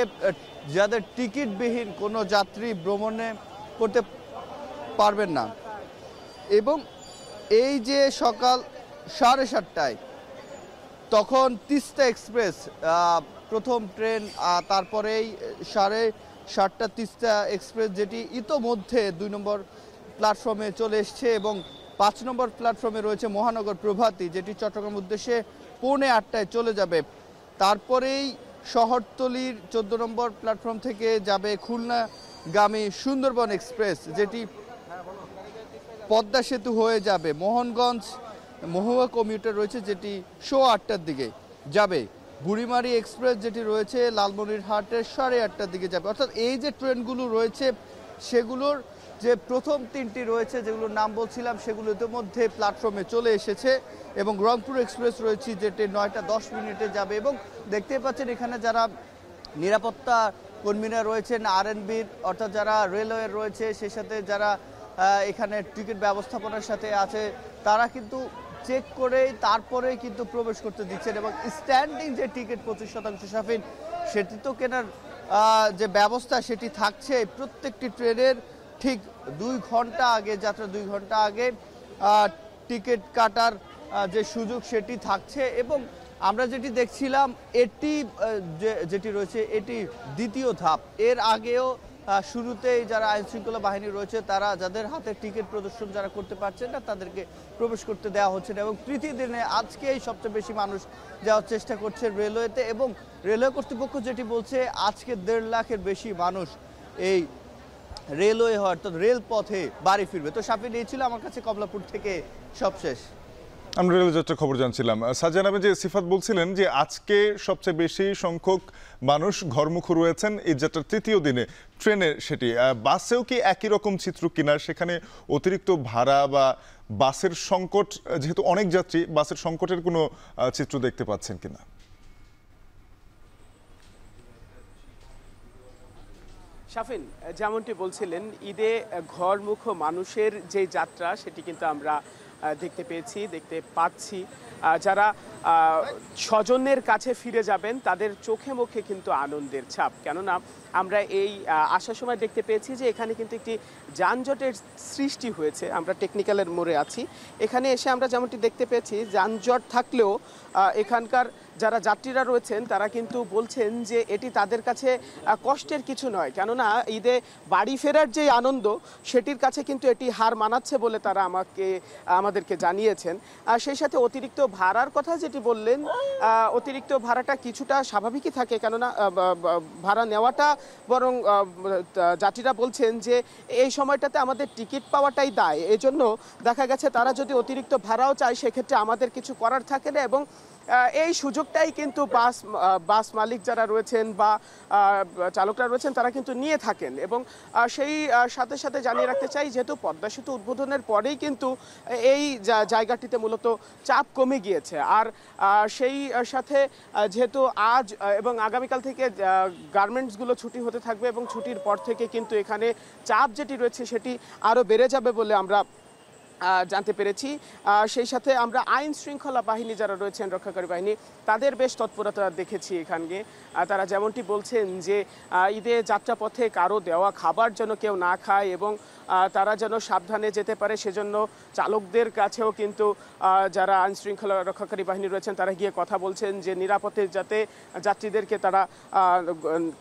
যাদের টিকিটবিহীন কোনো যাত্রী ভ্রমণে করতে পারবেন না। এবং এই যে সকাল 7:30টায় তখন তিস্তা এক্সপ্রেস প্রথম ট্রেন, তারপরেই 7:30 তিস্তা এক্সপ্রেস যেটি ইতোমধ্যে 2 নম্বর প্ল্যাটফর্মে চলে এসছে, এবং 5 নম্বর প্ল্যাটফর্মে রয়েছে মহানগর প্রভাতী যেটি চট্টগ্রাম উদ্দেশ্যে 7:45টায় চলে যাবে। তারপরেই শহরতলির 14 নম্বর প্ল্যাটফর্ম থেকে যাবে খুলনা গামী সুন্দরবন এক্সপ্রেস, যেটি পদ্মা সেতু হয়ে যাবে মোহনগঞ্জ মহুয়া কমিউটার রয়েছে, যেটি 8:30টার দিকে যাবে। বুড়িমারি এক্সপ্রেস যেটি রয়েছে লালমনিরহাটের 8:30টার দিকে যাবে। অর্থাৎ এই যে ট্রেনগুলো রয়েছে সেগুলোর যে প্রথম 3টি রয়েছে যেগুলোর নাম বলছিলাম সেগুলো ইতিমধ্যে প্ল্যাটফর্মে চলে এসেছে এবং রংপুর এক্সপ্রেস রয়েছে যেটি 9:10 যাবে। এবং দেখতে পাচ্ছেন এখানে যারা নিরাপত্তা কর্মীরা রয়েছেন আরএনবির, অর্থাৎ যারা রেলওয়ের রয়েছে, সেই সাথে যারা এখানে টিকিট ব্যবস্থাপনার সাথে আছে, তারা কিন্তু চেক করে তারপরে কিন্তু প্রবেশ করতে দিচ্ছেন। এবং স্ট্যান্ডিং যে টিকিট 25% সাফিন, সেটি তো কেনার যে ব্যবস্থা সেটি থাকছে প্রত্যেকটি ট্রেনের ঠিক 2 ঘন্টা আগে, যাত্রা 2 ঘন্টা আগে টিকিট কাটার যে সুযোগ সেটি থাকছে। এবং আমরা যেটি দেখছিলাম এটি যেটি রয়েছে এটি দ্বিতীয় ধাপ। এর আগেও শুরুতেই যারা আইনশৃঙ্খলা বাহিনী রয়েছে তারা যাদের হাতে টিকিট প্রদর্শন যারা করতে পারছেন না তাদেরকে প্রবেশ করতে দেওয়া হচ্ছে না। এবং তৃতীয় দিনে আজকেই সবচেয়ে বেশি মানুষ যাওয়ার চেষ্টা করছে রেলওয়েতে, এবং রেলওয়ে কর্তৃপক্ষ যেটি বলছে আজকে 1.5 লাখের বেশি মানুষ এই রেলওয়ে অর্থাৎ রেলপথে বাড়ি ফিরবে। তো সাফিন, এই ছিল আমার কাছে কমলাপুর থেকে সবশেষ। আমরা রেলযাত্রার খবর জানছিলাম। সাজান আহমেদ, যে সিফাত বলছিলেন যে আজকে সবচেয়ে বেশি সংখ্যক মানুষ ঘরমুখী রয়েছেন এই যাত্রার তৃতীয় দিনে ট্রেনে, সেটি বাসেও কি একই রকম চিত্র কিনা? সেখানে অতিরিক্ত ভাড়া বা বাসের সংকট, যেহেতু অনেক যাত্রী, বাসের সংকটের কোনো চিত্র দেখতে পাচ্ছেন কিনা? শাফিন, যেমনটি বলছিলেন, ঈদে ঘরমুখ মানুষের যে যাত্রা সেটি কিন্তু আমরা দেখতে পাচ্ছি। যারা স্বজনের কাছে ফিরে যাবেন তাদের চোখে মুখে কিন্তু আনন্দের ছাপ, কেননা আমরা এই আসার সময় দেখতে পেয়েছি যে এখানে কিন্তু একটি যানজটের সৃষ্টি হয়েছে। আমরা টেকনিক্যালের মোড়ে আছি, এখানে এসে আমরা যেমনটি দেখতে পেয়েছি যানজট থাকলেও এখানকার যারা যাত্রীরা রয়েছেন তারা কিন্তু বলছেন যে এটি তাদের কাছে কষ্টের কিছু নয়, কেননা ঈদে বাড়ি ফেরার যে আনন্দ সেটির কাছে কিন্তু এটি হার মানাচ্ছে বলে তারা আমাদেরকে জানিয়েছেন। সেই সাথে অতিরিক্ত ভাড়ার কথা যেটি বললেন, অতিরিক্ত ভাড়াটা কিছুটা স্বাভাবিকই থাকে, কেননা ভাড়া নেওয়াটা বরং যাত্রীরা বলছেন যে এই সময়টাতে আমাদের টিকিট পাওয়াটাই দায়, এজন্য দেখা গেছে তারা যদি অতিরিক্ত ভাড়াও চায় সেক্ষেত্রে আমাদের কিছু করার থাকে না। এবং এই সুযোগটাই কিন্তু বাস মালিক যারা রয়েছেন বা চালকরা রয়েছেন তারা কিন্তু নিয়ে থাকেন। এবং সেই সাথে সাথে জানিয়ে রাখতে চাই, যেহেতু পদ্মা সেতু উদ্বোধনের পরেই কিন্তু এই জায়গাটিতে মূলত চাপ কমে গিয়েছে, আর সেই সাথে যেহেতু আজ এবং আগামীকাল থেকে গার্মেন্টসগুলো ছুটি হতে থাকবে এবং ছুটির পর থেকে কিন্তু এখানে চাপ যেটি রয়েছে সেটি আরও বেড়ে যাবে বলে আমরা জানতে পেরেছি। সেই সাথে আমরা আইন শৃঙ্খলা বাহিনী যারা রয়েছেন, রক্ষাকারী বাহিনী, তাদের বেশ তৎপরতা দেখেছি এখানে। তারা যেমনটি বলছেন যে ঈদে যাত্রাপথে কারো দেওয়া খাবার যেন কেউ না খায় এবং তারা যেন সাবধানে যেতে পারে, সেজন্য চালকদের কাছেও কিন্তু যারা আইন শৃঙ্খলা রক্ষাকারী বাহিনী রয়েছেন তারা গিয়ে কথা বলছেন যে নিরাপদে যাতে যাত্রীদেরকে তারা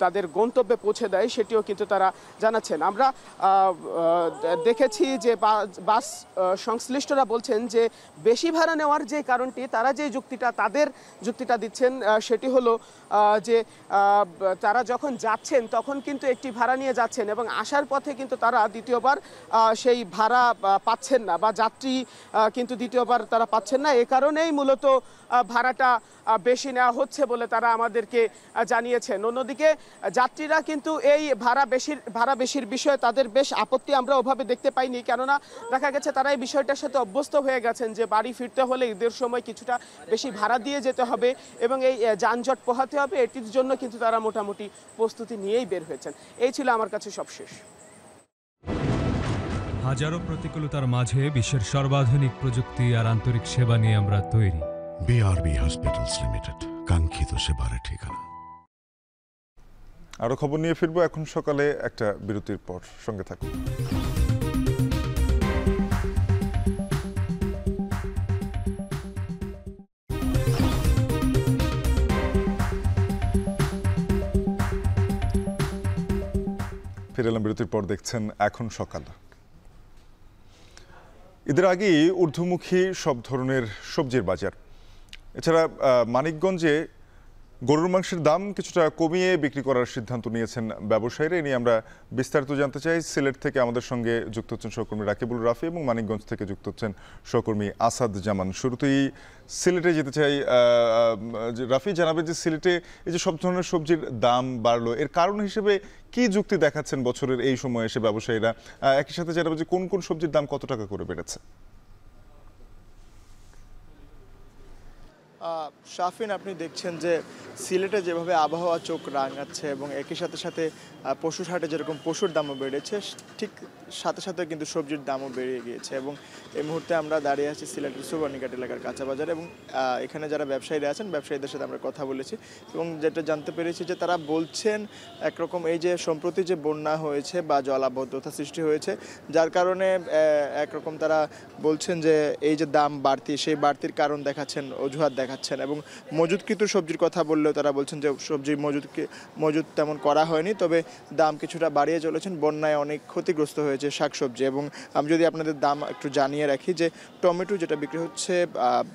তাদের গন্তব্যে পৌঁছে দেয় সেটিও কিন্তু তারা জানাচ্ছেন। আমরা দেখেছি যে বাস সংশ্লিষ্টরা বলছেন যে বেশি ভাড়া নেওয়ার যে কারণটি, তারা যে তাদের যুক্তিটা দিচ্ছেন সেটি হলো যে তারা যখন যাচ্ছেন তখন কিন্তু একটি ভাড়া নিয়ে যাচ্ছেন এবং আসার পথে কিন্তু তারা দ্বিতীয়বার সেই ভাড়া পাচ্ছেন না, বা যাত্রী কিন্তু দ্বিতীয়বার তারা পাচ্ছেন না। এ কারণেই মূলত ভাড়াটা বেশি নেওয়া হচ্ছে বলে তারা আমাদেরকে জানিয়েছেন। অন্যদিকে যাত্রীরা কিন্তু এই ভাড়া বেশির বিষয়ে তাদের বেশ আপত্তি আমরা ওভাবে দেখতে পাইনি, কেননা দেখা গেছে তারা এই বিষয়টার সাথে অভ্যস্ত হয়ে গেছেন যে বাড়ি ফিরতে হলে ঈদের সময় কিছুটা বেশি ভাড়া দিয়ে যেতে হবে এবং এই যানজট পোহাতে হবে, এটির জন্য কিন্তু তারা মোটামুটি প্রস্তুতি নিয়েই বের হয়েছেন। এই ছিল আমার কাছে সবশেষ। হাজারো প্রতিকূলতার মাঝে বিশ্বের সর্বাধুনিক প্রযুক্তি আর আন্তরিক সেবা নিয়ে আমরা তৈরি। বিআরবি হসপিটালস লিমিটেড, কাঙ্ক্ষিত সেবার ঠিকানা। আরো খবর নিয়ে ফিরবো এখন সকালে একটা বিরতির পর, সঙ্গে থাকুন। ফিরে এলাম বিরতির পর, দেখছেন এখন সকাল। ঈদের আগেই ঊর্ধ্বমুখী সব ধরনের সবজির বাজার। এছাড়া মানিকগঞ্জে গরুর মাংসের দাম কিছুটা কমিয়ে বিক্রি করার সিদ্ধান্ত নিয়েছেন ব্যবসায়ীরা। এ নিয়ে আমরা বিস্তারিত জানতে চাই। সিলেট থেকে আমাদের সঙ্গে যুক্ত হচ্ছেন সহকর্মী রাকিবুল রাফি এবং মানিকগঞ্জ থেকে যুক্ত হচ্ছেন সহকর্মী আসাদ জামান। শুরুতেই সিলেটে যেতে চাই। রাফি, জানাবেন যে সিলেটে এই যে সব ধরনের সবজির দাম বাড়লো, এর কারণ হিসেবে কি যুক্তি দেখাচ্ছেন বছরের এই সময় এসে ব্যবসায়ীরা? একই সাথে জানাবেন যে কোন কোন সবজির দাম কত টাকা করে বেড়েছে? শাফিন, আপনি দেখছেন যে সিলেটে যেভাবে আবহাওয়া চোখ রাঙাচ্ছে এবং একই সাথে সাথে পশুর হাটে যেরকম পশুর দামও বেড়েছে, ঠিক সাথে সাথে কিন্তু সবজির দামও বেড়ে গিয়েছে। এবং এই মুহূর্তে আমরা দাঁড়িয়ে আছি সিলেটের সুবর্ণিঘাট এলাকার কাঁচা বাজারে এবং এখানে যারা ব্যবসায়ীরা আছেন ব্যবসায়ীদের সাথে আমরা কথা বলেছি এবং যেটা জানতে পেরেছি যে তারা বলছেন একরকম এই যে সম্প্রতি যে বন্যা হয়েছে বা জলাবদ্ধতা সৃষ্টি হয়েছে, যার কারণে একরকম তারা বলছেন যে এই যে দাম বাড়তি, সেই বাড়তির কারণ দেখাচ্ছেন, অজুহাত দেখাচ্ছেন। এবং মজুদকৃত সবজির কথা বললেও তারা বলছেন যে সবজির মজুদ তেমন করা হয়নি, তবে দাম কিছুটা বাড়িয়ে চলেছেন। বন্যায় অনেক ক্ষতিগ্রস্ত হয়েছে শাকসবজি। এবং আমি যদি আপনাদের দাম একটু জানিয়ে রাখি যে টমেটো যেটা বিক্রি হচ্ছে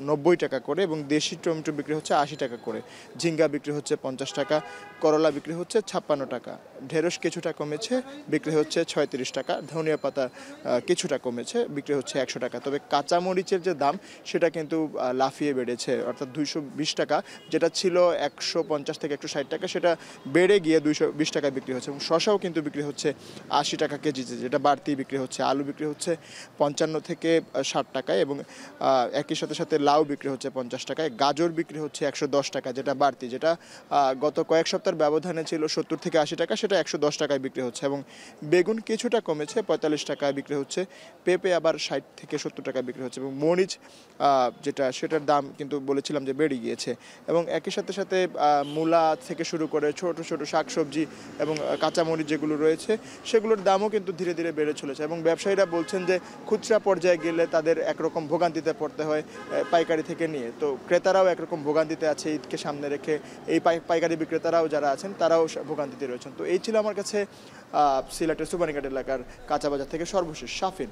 90 টাকা করে এবং দেশি টমেটো বিক্রি হচ্ছে 80 টাকা করে, ঝিঙ্গা বিক্রি হচ্ছে 50 টাকা, করলা বিক্রি হচ্ছে 56 টাকা, ঢেঁড়স কিছুটা কমেছে, বিক্রি হচ্ছে 36 টাকা, ধনিয়া পাতা কিছুটা কমেছে, বিক্রি হচ্ছে 100 টাকা। তবে কাঁচামরিচের যে দাম সেটা কিন্তু লাফিয়ে বেড়েছে, অর্থাৎ 220 টাকা, যেটা ছিল 150 থেকে 160 টাকা, সেটা বেড়ে গিয়ে 220 টাকায় বিক্রি হচ্ছে। এবং শসাও কিন্তু বিক্রি হচ্ছে 80 টাকা কেজিতে, যেটা বাড়তি বিক্রি হচ্ছে। আলু বিক্রি হচ্ছে 55 থেকে 60 টাকায় এবং একই সাথে সাথে লাউ বিক্রি হচ্ছে 50 টাকায়, গাজর বিক্রি হচ্ছে 110 টাকা, যেটা বাড়তি, যেটা গত কয়েক সপ্তাহের ব্যবধানে ছিল 70 থেকে 80 টাকা, সেটা 110 টাকায় বিক্রি হচ্ছে। এবং বেগুন কিছুটা কমেছে, 45 টাকায় বিক্রি হচ্ছে, পেঁপে আবার 60 থেকে 70 টাকায় বিক্রি হচ্ছে। এবং মরিচ সেটার দাম কিন্তু বলেছিলাম যে বেড়ে গিয়েছে। এবং একই সাথে সাথে মূলা থেকে শুরু করে ছোট ছোট শাকসবজি এবং কাঁচামরিচ যেগুলো রয়েছে সেগুলোর দামও কিন্তু ধীরে ধীরে বেড়ে চলেছে। এবং ব্যবসায়ীরা বলছেন যে খুচরা পর্যায়ে গেলে তাদের একরকম ভোগান্তিতে পড়তে হয় পাইকারি থেকে নিয়ে, তো ক্রেতারাও একরকম ভোগান্তিতে আছে। ঈদকে সামনে রেখে এই পাইকারি বিক্রেতারাও যারা আছেন তারাও ভোগান্তিতে রয়েছেন। তো এই ছিল আমার কাছে সিলেটের সুবর্ণিঘাট এলাকার কাঁচা বাজার থেকে সর্বশেষ। শাফিন,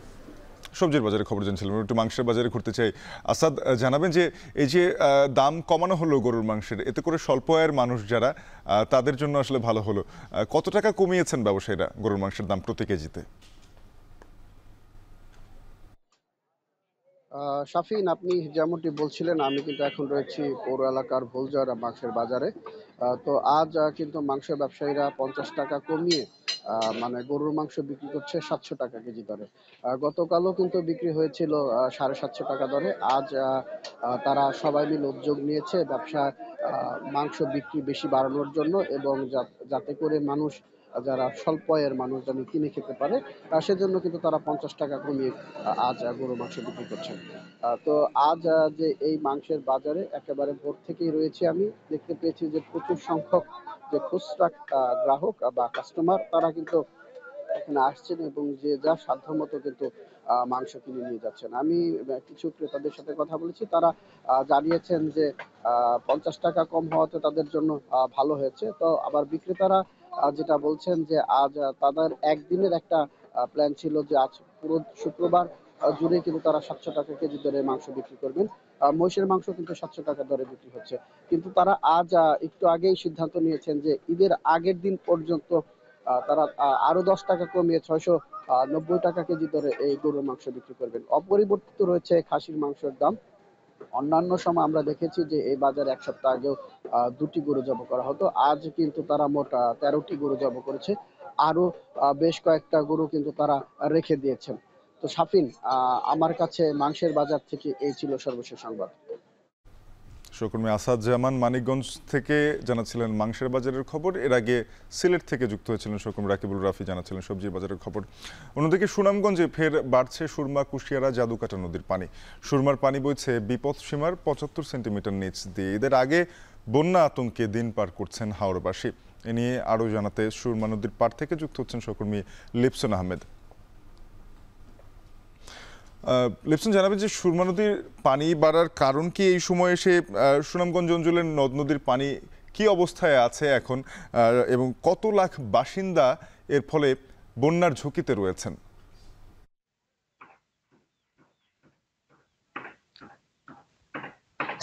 সবজির বাজারে খবর জানছিলাম, একটু মাংসের বাজারে ঘুরতে চাই। আসাদ, জানাবেন যে এই যে দাম কমানো হলো গরুর মাংসের, এতে করে স্বল্প আয়ের মানুষ যারা, তাদের জন্য আসলে ভালো হলো। কত টাকা কমিয়েছেন ব্যবসায়ীরা গরুর মাংসের দাম প্রতি কেজিতে? শাফিন, আপনি যেমনটি বলছিলেন, আমি কিন্তু এখন রয়েছি পৌর এলাকার ভোলজর মাংসের বাজারে। তো আজ কিন্তু মাংসের ব্যবসায়ীরা 50 টাকা কমিয়ে মানে গরুর মাংস বিক্রি করছে 700 টাকা কেজি দরে। গতকালও কিন্তু বিক্রি হয়েছিল 750 টাকা দরে। আজ তারা সবাই মিলে উদ্যোগ নিয়েছে ব্যবসা মাংস বিক্রি বেশি বাড়ানোর জন্য এবং যাতে করে মানুষ, যারা স্বল্প আয়ের মানুষ যেন কিনে খেতে পারে, সেজন্য কিন্তু তারা 50 টাকা কমিয়ে আজ গরুর মাংস বিক্রি করছেন। তো আজ যে এই মাংসের বাজারে একেবারে ভোর থেকেই রয়েছে, আমি দেখতে পেয়েছি যে প্রচুর সংখ্যক যে খুচরা গ্রাহক বা কাস্টমার তারা কিন্তু এখানে আসছেন এবং যে যা সাধ্যমতো কিন্তু মাংস কিনে নিয়ে যাচ্ছেন। আমি কিছু ক্রেতাদের সাথে কথা বলেছি, তারা জানিয়েছেন যে 50 টাকা কম হওয়াতে তাদের জন্য ভালো হয়েছে। তো আবার বিক্রেতারা যেটা বলছেন যে আজ তাদের একদিনের একটা প্ল্যান ছিল যে আজ পুরো শুক্রবার জুড়ে কিন্তু তারা 700 টাকা কেজি দরে মাংস বিক্রি করবেন। মহিষের মাংস কিন্তু 700 টাকা দরে বিক্রি হচ্ছে, কিন্তু তারা আজ একটু আগেই সিদ্ধান্ত নিয়েছেন যে ঈদের আগের দিন পর্যন্ত তারা আরো 10 টাকা কমিয়ে 690 টাকা কেজি দরে এই গরুর মাংস বিক্রি করবেন। অপরিবর্তিত রয়েছে খাসির মাংসের দাম। অন্যান্য সময় আমরা দেখেছি যে এই বাজারে এক সপ্তাহ আগেও 2টি গরু জবাই করা হতো, আজ কিন্তু তারা মোট 13টি গরু জবাই করেছে, আরো বেশ কয়েকটা গরু কিন্তু তারা রেখে দিয়েছেন। তো শাফিন, আমার কাছে মাংসের বাজার থেকে এই ছিল সর্বশেষ সংবাদ। সহকর্মী আসাদ জামান মানিকগঞ্জ থেকে জানাচ্ছিলেন মাংসের বাজারের খবর। এর আগে সিলেট থেকে যুক্ত হয়েছিলেন সহকর্মী রাকিবুল রাফি, জানাচ্ছিলেন সবজির বাজারের খবর। অন্যদিকে সুনামগঞ্জে ফের বাড়ছে সুরমা কুশিয়ারা জাদুকাটা নদীর পানি। সুরমার পানি বইছে বিপদ সীমার 75 সেন্টিমিটার নিচ দিয়ে। এদের আগে বন্যা আতঙ্কে দিন পার করছেন হাওড়বাসী। এ নিয়ে আরও জানাতে সুরমা নদীর পার থেকে যুক্ত হচ্ছেন সহকর্মী লিপসন আহমেদ। লিপসন, জানাবেন যে সুরমা নদীর পানি বাড়ার কারণ কি? এই সময় এসে সুনামগঞ্জ অঞ্চলের নদ নদীর পানি কি অবস্থায় আছে এখন, এবং কত লাখ বাসিন্দা এর ফলে বন্যার ঝুঁকিতে রয়েছেন?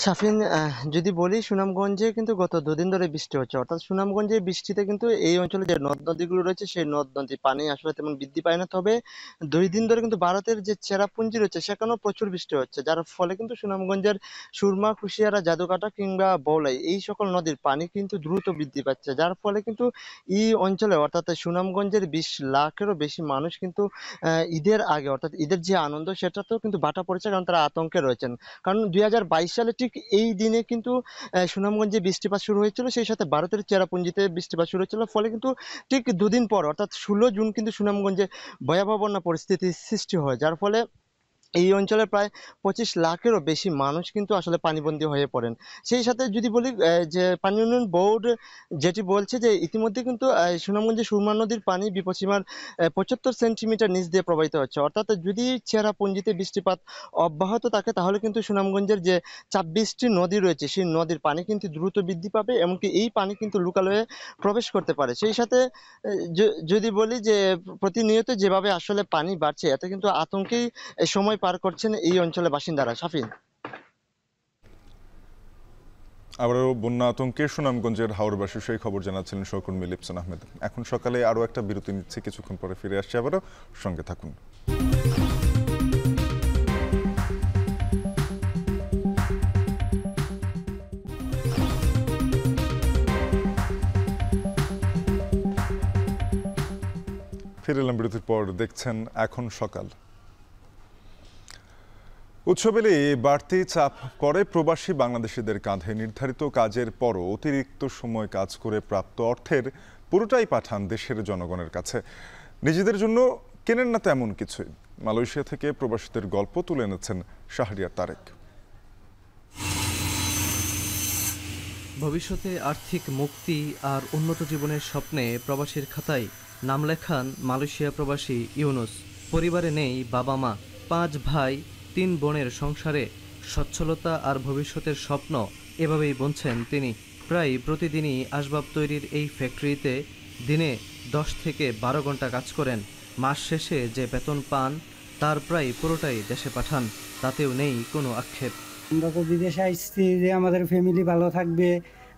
শাফিন, যদি বলি সুনামগঞ্জে কিন্তু গত দুদিন ধরে বৃষ্টি হচ্ছে, অর্থাৎ সুনামগঞ্জে বৃষ্টিতে কিন্তু এই অঞ্চলে যে নদ নদীগুলো রয়েছে সেই নদ নদীর পানি আসলে তেমন বৃদ্ধি পায় না। তবে 2 দিন ধরে কিন্তু ভারতের যে চেরাপুঞ্জি রয়েছে সেখানেও প্রচুর বৃষ্টি হচ্ছে, যার ফলে কিন্তু সুনামগঞ্জের সুরমা, কুশিয়ারা, জাদুকাটা কিংবা বওলাই এই সকল নদীর পানি কিন্তু দ্রুত বৃদ্ধি পাচ্ছে, যার ফলে কিন্তু এই অঞ্চলে অর্থাৎ সুনামগঞ্জের 20 লাখেরও বেশি মানুষ কিন্তু ঈদের আগে অর্থাৎ ঈদের যে আনন্দ সেটাতেও কিন্তু বাটা পড়েছে, কারণ তারা আতঙ্কে রয়েছেন। কারণ 2022 সালে ঠিক এই দিনে কিন্তু সুনামগঞ্জে বৃষ্টিপাত শুরু হয়েছিল, সেই সাথে ভারতের চেরাপুঞ্জিতে বৃষ্টিপাত শুরু হয়েছিল। ফলে কিন্তু ঠিক 2 দিন পর অর্থাৎ 16 জুন কিন্তু সুনামগঞ্জে ভয়াবহ বন্যা পরিস্থিতির সৃষ্টি হয়, যার ফলে এই অঞ্চলের প্রায় 25 লাখেরও বেশি মানুষ কিন্তু আসলে পানিবন্দী হয়ে পড়েন। সেই সাথে যদি বলি যে পানি উন্নয়ন বোর্ড যেটি বলছে যে ইতিমধ্যে কিন্তু সুনামগঞ্জে সুরমা নদীর পানি বিপদসীমার 75 সেন্টিমিটার নিচ দিয়ে প্রবাহিত হচ্ছে। অর্থাৎ যদি চেরাপুঞ্জিতে বৃষ্টিপাত অব্যাহত থাকে তাহলে কিন্তু সুনামগঞ্জের যে 26টি নদী রয়েছে সেই নদীর পানি কিন্তু দ্রুত বৃদ্ধি পাবে, এমনকি এই পানি কিন্তু লোকালয়ে প্রবেশ করতে পারে। সেই সাথে যদি বলি যে প্রতিনিয়ত যেভাবে আসলে পানি বাড়ছে এতে কিন্তু আতঙ্কেই সময় পার করছেন এই অঞ্চলের বাসিন্দারা। শাফিন, আবারও বন্যা আতঙ্কে সুনামগঞ্জের হাওরবাসী সেই খবর জানাচ্ছিলেন সহকর্মী লিপসন আহমেদ। এখন সকালে আরও একটা বিরতি নিচ্ছে, কিছুক্ষণ পরে ফিরে আসছে, আবারও সঙ্গে থাকুন। ফিরে এলাম বিরতির পর, দেখছেন এখন সকাল। উৎসবেলে বাড়তি চাপ পড়ে প্রবাসী বাংলাদেশিদের কাঁধে। নির্ধারিত কাজের পরও অতিরিক্ত সময় কাজ করে প্রাপ্ত অর্থের পুরোটাই পাঠান দেশের জনগণের কাছে। নিজেদের জন্য কেনেন না তেমন কিছুই। মালয়েশিয়া থেকে প্রবাসীদের গল্প তুলে এনেছেন শাহরিয়ার তারেক। ভবিষ্যতে আর্থিক মুক্তি আর উন্নত জীবনের স্বপ্নে প্রবাসীর খাতায় নাম লেখান মালয়েশিয়া প্রবাসী ইউনুস। পরিবারে নেই বাবা মা, 5 ভাই 3 বোনের সংসারে সচ্ছলতা আর ভবিষ্যতের স্বপ্ন এভাবেই বুনছেন তিনি। প্রায় প্রতিদিনই আসবাব তৈরির এই ফ্যাক্টরিতে দিনে 10 থেকে 12 ঘন্টা কাজ করেন। মাস শেষে যে বেতন পান তার প্রায় পুরোটাই দেশে পাঠান, তাতেও নেই কোনো আক্ষেপ। আমরা তো বিদেশে আসছি যে আমাদের ফ্যামিলি ভালো থাকবে,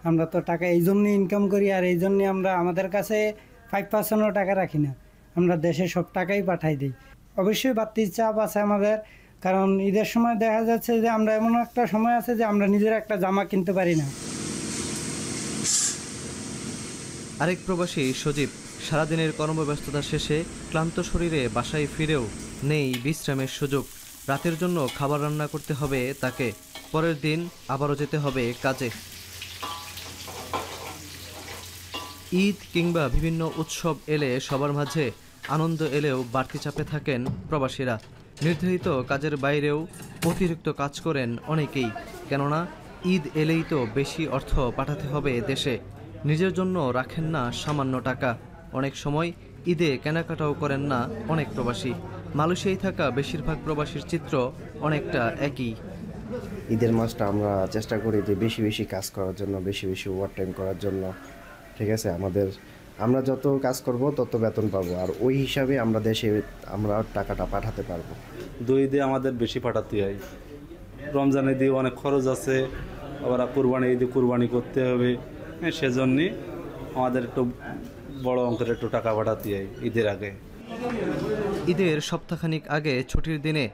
আমরা তো টাকা এই জন্য ইনকাম করি, আর এই জন্যে আমরা আমাদের কাছে 5%ও টাকা রাখি না, আমরা দেশে সব টাকাই পাঠাই দিই। অবশ্যই বাড়তি চাপ আছে আমাদের, কারণ ঈদের সময় দেখা যাচ্ছে যে আমরা এমন একটা সময় আছে যে আমরা নিজের একটা জামা কিনতে পারি না। আরেক প্রবাসী সজীব সারাদিনের কর্মব্যস্ততা শেষে ক্লান্ত শরীরে বাসায় ফিরেও নেই বিশ্রামের সুযোগ। রাতের জন্য খাবার রান্না করতে হবে তাকে, পরের দিন আবারও যেতে হবে কাজে। ঈদ কিংবা বিভিন্ন উৎসব এলে সবার মাঝে আনন্দ এলেও বাড়তি চাপে থাকেন প্রবাসীরা। নির্ধারিত কাজের বাইরেও অতিরিক্ত কাজ করেন অনেকেই, কেননা ঈদ এলেই তো বেশি অর্থ পাঠাতে হবে দেশে। নিজের জন্য রাখেন না সামান্য টাকা। অনেক সময় ঈদে কেনাকাটাও করেন না অনেক প্রবাসী। মালয়েশিয়ায় থাকা বেশিরভাগ প্রবাসীর চিত্র অনেকটা একই। ঈদের মাসটা আমরা চেষ্টা করি যে বেশি বেশি কাজ করার জন্য, বেশি বেশি ওভারটাইম করার জন্য। ঠিক আছে, আমরা যত কাজ করব তত বেতন পাবো, আর ওই হিসাবে আমরা দেশে আমরা টাকাটা পাঠাতে পারবো। 2 ঈদে আমাদের বেশি পাঠাতে হয়। রমজান ঈদে অনেক খরচ আছে, আবার কুরবানি ঈদে কুরবানি করতে হবে, সেজন্যে আমাদের একটু বড় অঙ্কের একটু টাকা পাঠাতে হয় ঈদের আগে। ঈদের সপ্তাহখানিক আগে ছুটির দিনে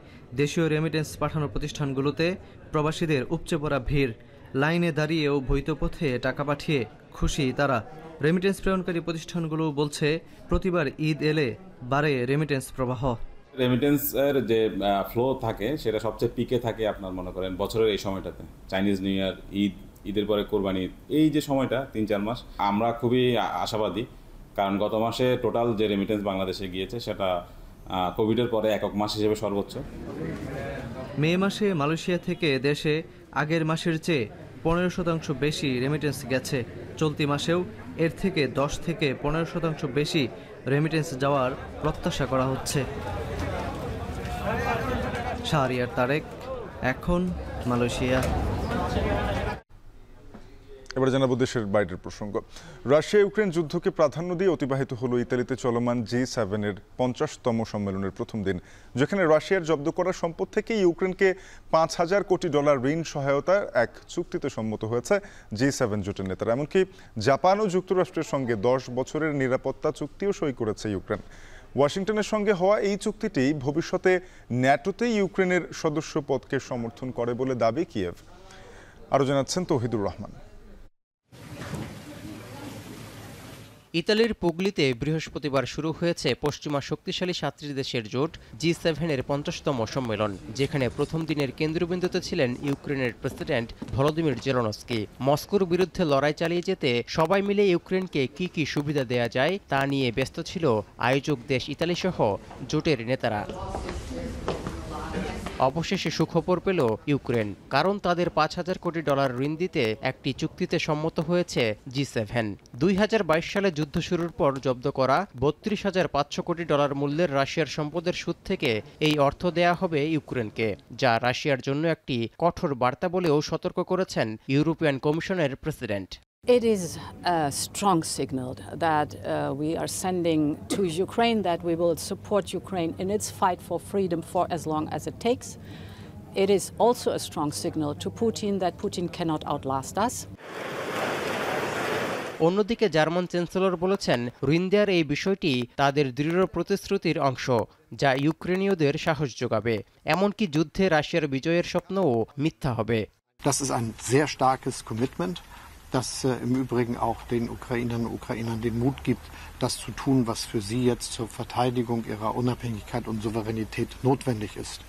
দেশীয় রেমিটেন্স পাঠানোর প্রতিষ্ঠানগুলোতে প্রবাসীদের উপচে পড়া ভিড়। লাইনে দাঁড়িয়েও বৈধ পথে টাকা পাঠিয়ে খুশি তারা। রেমিটেন্স প্রেরণকারী প্রতিষ্ঠানগুলো বলছে প্রতিবার ঈদ এলে বাড়ে রেমিটেন্স প্রবাহ। রেমিটেন্সের যে ফ্লো থাকে সেটা সবচেয়ে পিকে থাকে আপনার মনে করেন বছরের এই সময়টাতে, চাইনিজ নিউ ইয়ার, ঈদের পরে কোরবানি, এই যে সময়টা 3-4 মাস আমরা খুবই আশাবাদী। কারণ গত মাসে টোটাল যে রেমিটেন্স বাংলাদেশে গিয়েছে সেটা কোভিডের পরে একক মাস হিসেবে সর্বোচ্চ। মে মাসে মালয়েশিয়া থেকে দেশে আগের মাসের চেয়ে 15% বেশি রেমিটেন্স গেছে। চলতি মাসেও এর থেকে 10 থেকে 15% বেশি রেমিটেন্স যাওয়ার প্রত্যাশা করা হচ্ছে। শাহরিয়ার তারেক, এখন মালয়েশিয়া। এবার জানাবো দেশের বাইরের প্রসঙ্গ। রাশিয়া ইউক্রেন যুদ্ধকে প্রাধান্য দিয়ে অতিবাহিত হলো ইতালিতে চলমান G7-এর 50তম সম্মেলনের প্রথম দিন, যেখানে রাশিয়ার জব্দ করা সম্পদ থেকে ইউক্রেনকে $5,000 কোটি ঋণ সহায়তার এক চুক্তিতে সম্মত হয়েছে G7 জোটের নেতারা। এমনকি জাপান ও যুক্তরাষ্ট্রের সঙ্গে 10 বছরের নিরাপত্তা চুক্তিও সই করেছে ইউক্রেন। ওয়াশিংটনের সঙ্গে হওয়া এই চুক্তিটি ভবিষ্যতে ন্যাটোতে ইউক্রেনের সদস্য পদকে সমর্থন করে বলে দাবি কিয়েভ। আরও জানাচ্ছেন তৌহিদুর রহমান। ইতালির পুগলিতে বৃহস্পতিবার শুরু হয়েছে পশ্চিমা শক্তিশালী 7টি দেশের জোট G7-এর 50তম সম্মেলন, যেখানে প্রথম দিনের কেন্দ্রবিন্দুতে ছিলেন ইউক্রেনের প্রেসিডেন্ট ভলোদিমির জেলেনস্কি। মস্কোর বিরুদ্ধে লড়াই চালিয়ে যেতে সবাই মিলে ইউক্রেনকে কি কি সুবিধা দেয়া যায় তা নিয়ে ব্যস্ত ছিল আয়োজক দেশ ইতালি সহ জোটের নেতারা। অবশেষে সুখবর পেল ইউক্রেন, কারণ তাদের $5,000 কোটি ঋণ দিতে একটি চুক্তিতে সম্মত হয়েছে G7। 2022 সালে যুদ্ধ শুরুর পর জব্দ করা $32,500 কোটি মূল্যের রাশিয়ার সম্পদের সুদ থেকে এই অর্থ দেয়া হবে ইউক্রেনকে, যা রাশিয়ার জন্য একটি কঠোর বার্তা বলেও সতর্ক করেছেন ইউরোপিয়ান কমিশনের president. It is a strong signal that we are sending to Ukraine that we will support Ukraine in its fight for freedom for as long as it takes. It is also a strong signal to Putin that Putin cannot outlast us. অন্যদিকে জার্মান চ্যান্সেলর বলেছেন, ঋণ দেওয়ার এই বিষয়টি তাদের দৃঢ় প্রতিশ্রুতির অংশ, যা ইউক্রেনীয়দের সাহস যোগাবে। এমনকি যুদ্ধে রাশিয়ার বিজয়ের স্বপ্নও মিথ্যা হবে। Das ist ein sehr starkes Commitment, das im Übrigen auch den Ukrainerinnen und Ukrainern den Mut gibt, das zu tun, was für sie jetzt zur Verteidigung ihrer Unabhängigkeit und Souveränität notwendig ist.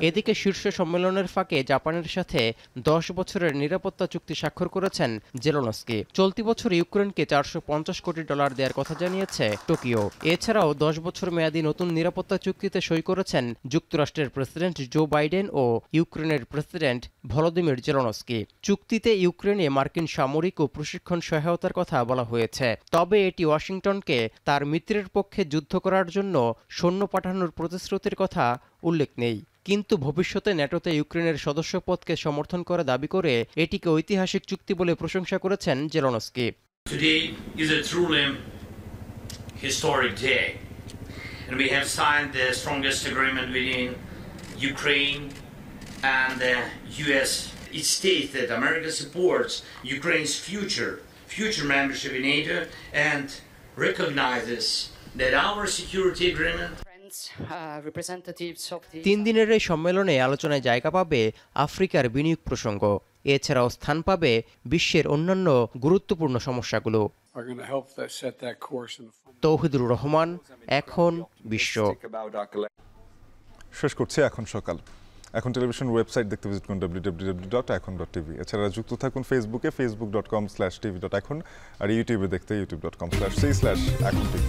এদিকে শীর্ষ সম্মেলনের ফাঁকে জাপানের সাথে 10 বছরের নিরাপত্তা চুক্তি স্বাক্ষর করেছেন জেলেনস্কি। চলতি বছর ইউক্রেনকে $450 কোটি দেওয়ার কথা জানিয়েছে টোকিও। এছাড়াও 10 বছর মেয়াদী নতুন নিরাপত্তা চুক্তিতে সই করেছেন যুক্তরাষ্ট্রের প্রেসিডেন্ট জো বাইডেন ও ইউক্রেনের প্রেসিডেন্ট ভলোদিমির জেলেনস্কি। চুক্তিতে ইউক্রেনে মার্কিন সামরিক ও প্রশিক্ষণ সহায়তার কথা বলা হয়েছে, তবে এটি ওয়াশিংটনকে তার মিত্রের পক্ষে যুদ্ধ করার জন্য সৈন্য পাঠানোর প্রতিশ্রুতির কথা উল্লেখ নেই। কিন্তু ভবিষ্যতে ন্যাটোতে ইউক্রেনের সদস্যপদকে সমর্থন করে দাবি করে এটিকে ঐতিহাসিক চুক্তি বলে প্রশংসা করেছেন Zelensky. Today is a truly historic day, and we have signed the strongest agreement within Ukraine and the US. It states that America supports Ukraine's future membership in NATO and recognizes that our security agreement 3 দিনের এই সম্মেলনে আলোচনায় জায়গা পাবে আফ্রিকার বিনিয়োগ প্রসঙ্গ। এছাড়াও স্থান পাবে বিশ্বের অন্যান্য গুরুত্বপূর্ণ সমস্যাগুলো। তৌহিদুর রহমান, এখন বিশ্ব। শেষ করছি এখন সকাল। এখন টেলিভিশন ওয়েবসাইট দেখতে ভিজিট করুন www.ekhon.tv। এছাড়া যুক্ত থাকুন ফেসবুকে facebook.com/tv.ekhon আর ইউটিউবে দেখতে youtube.com/c/ekhon tv।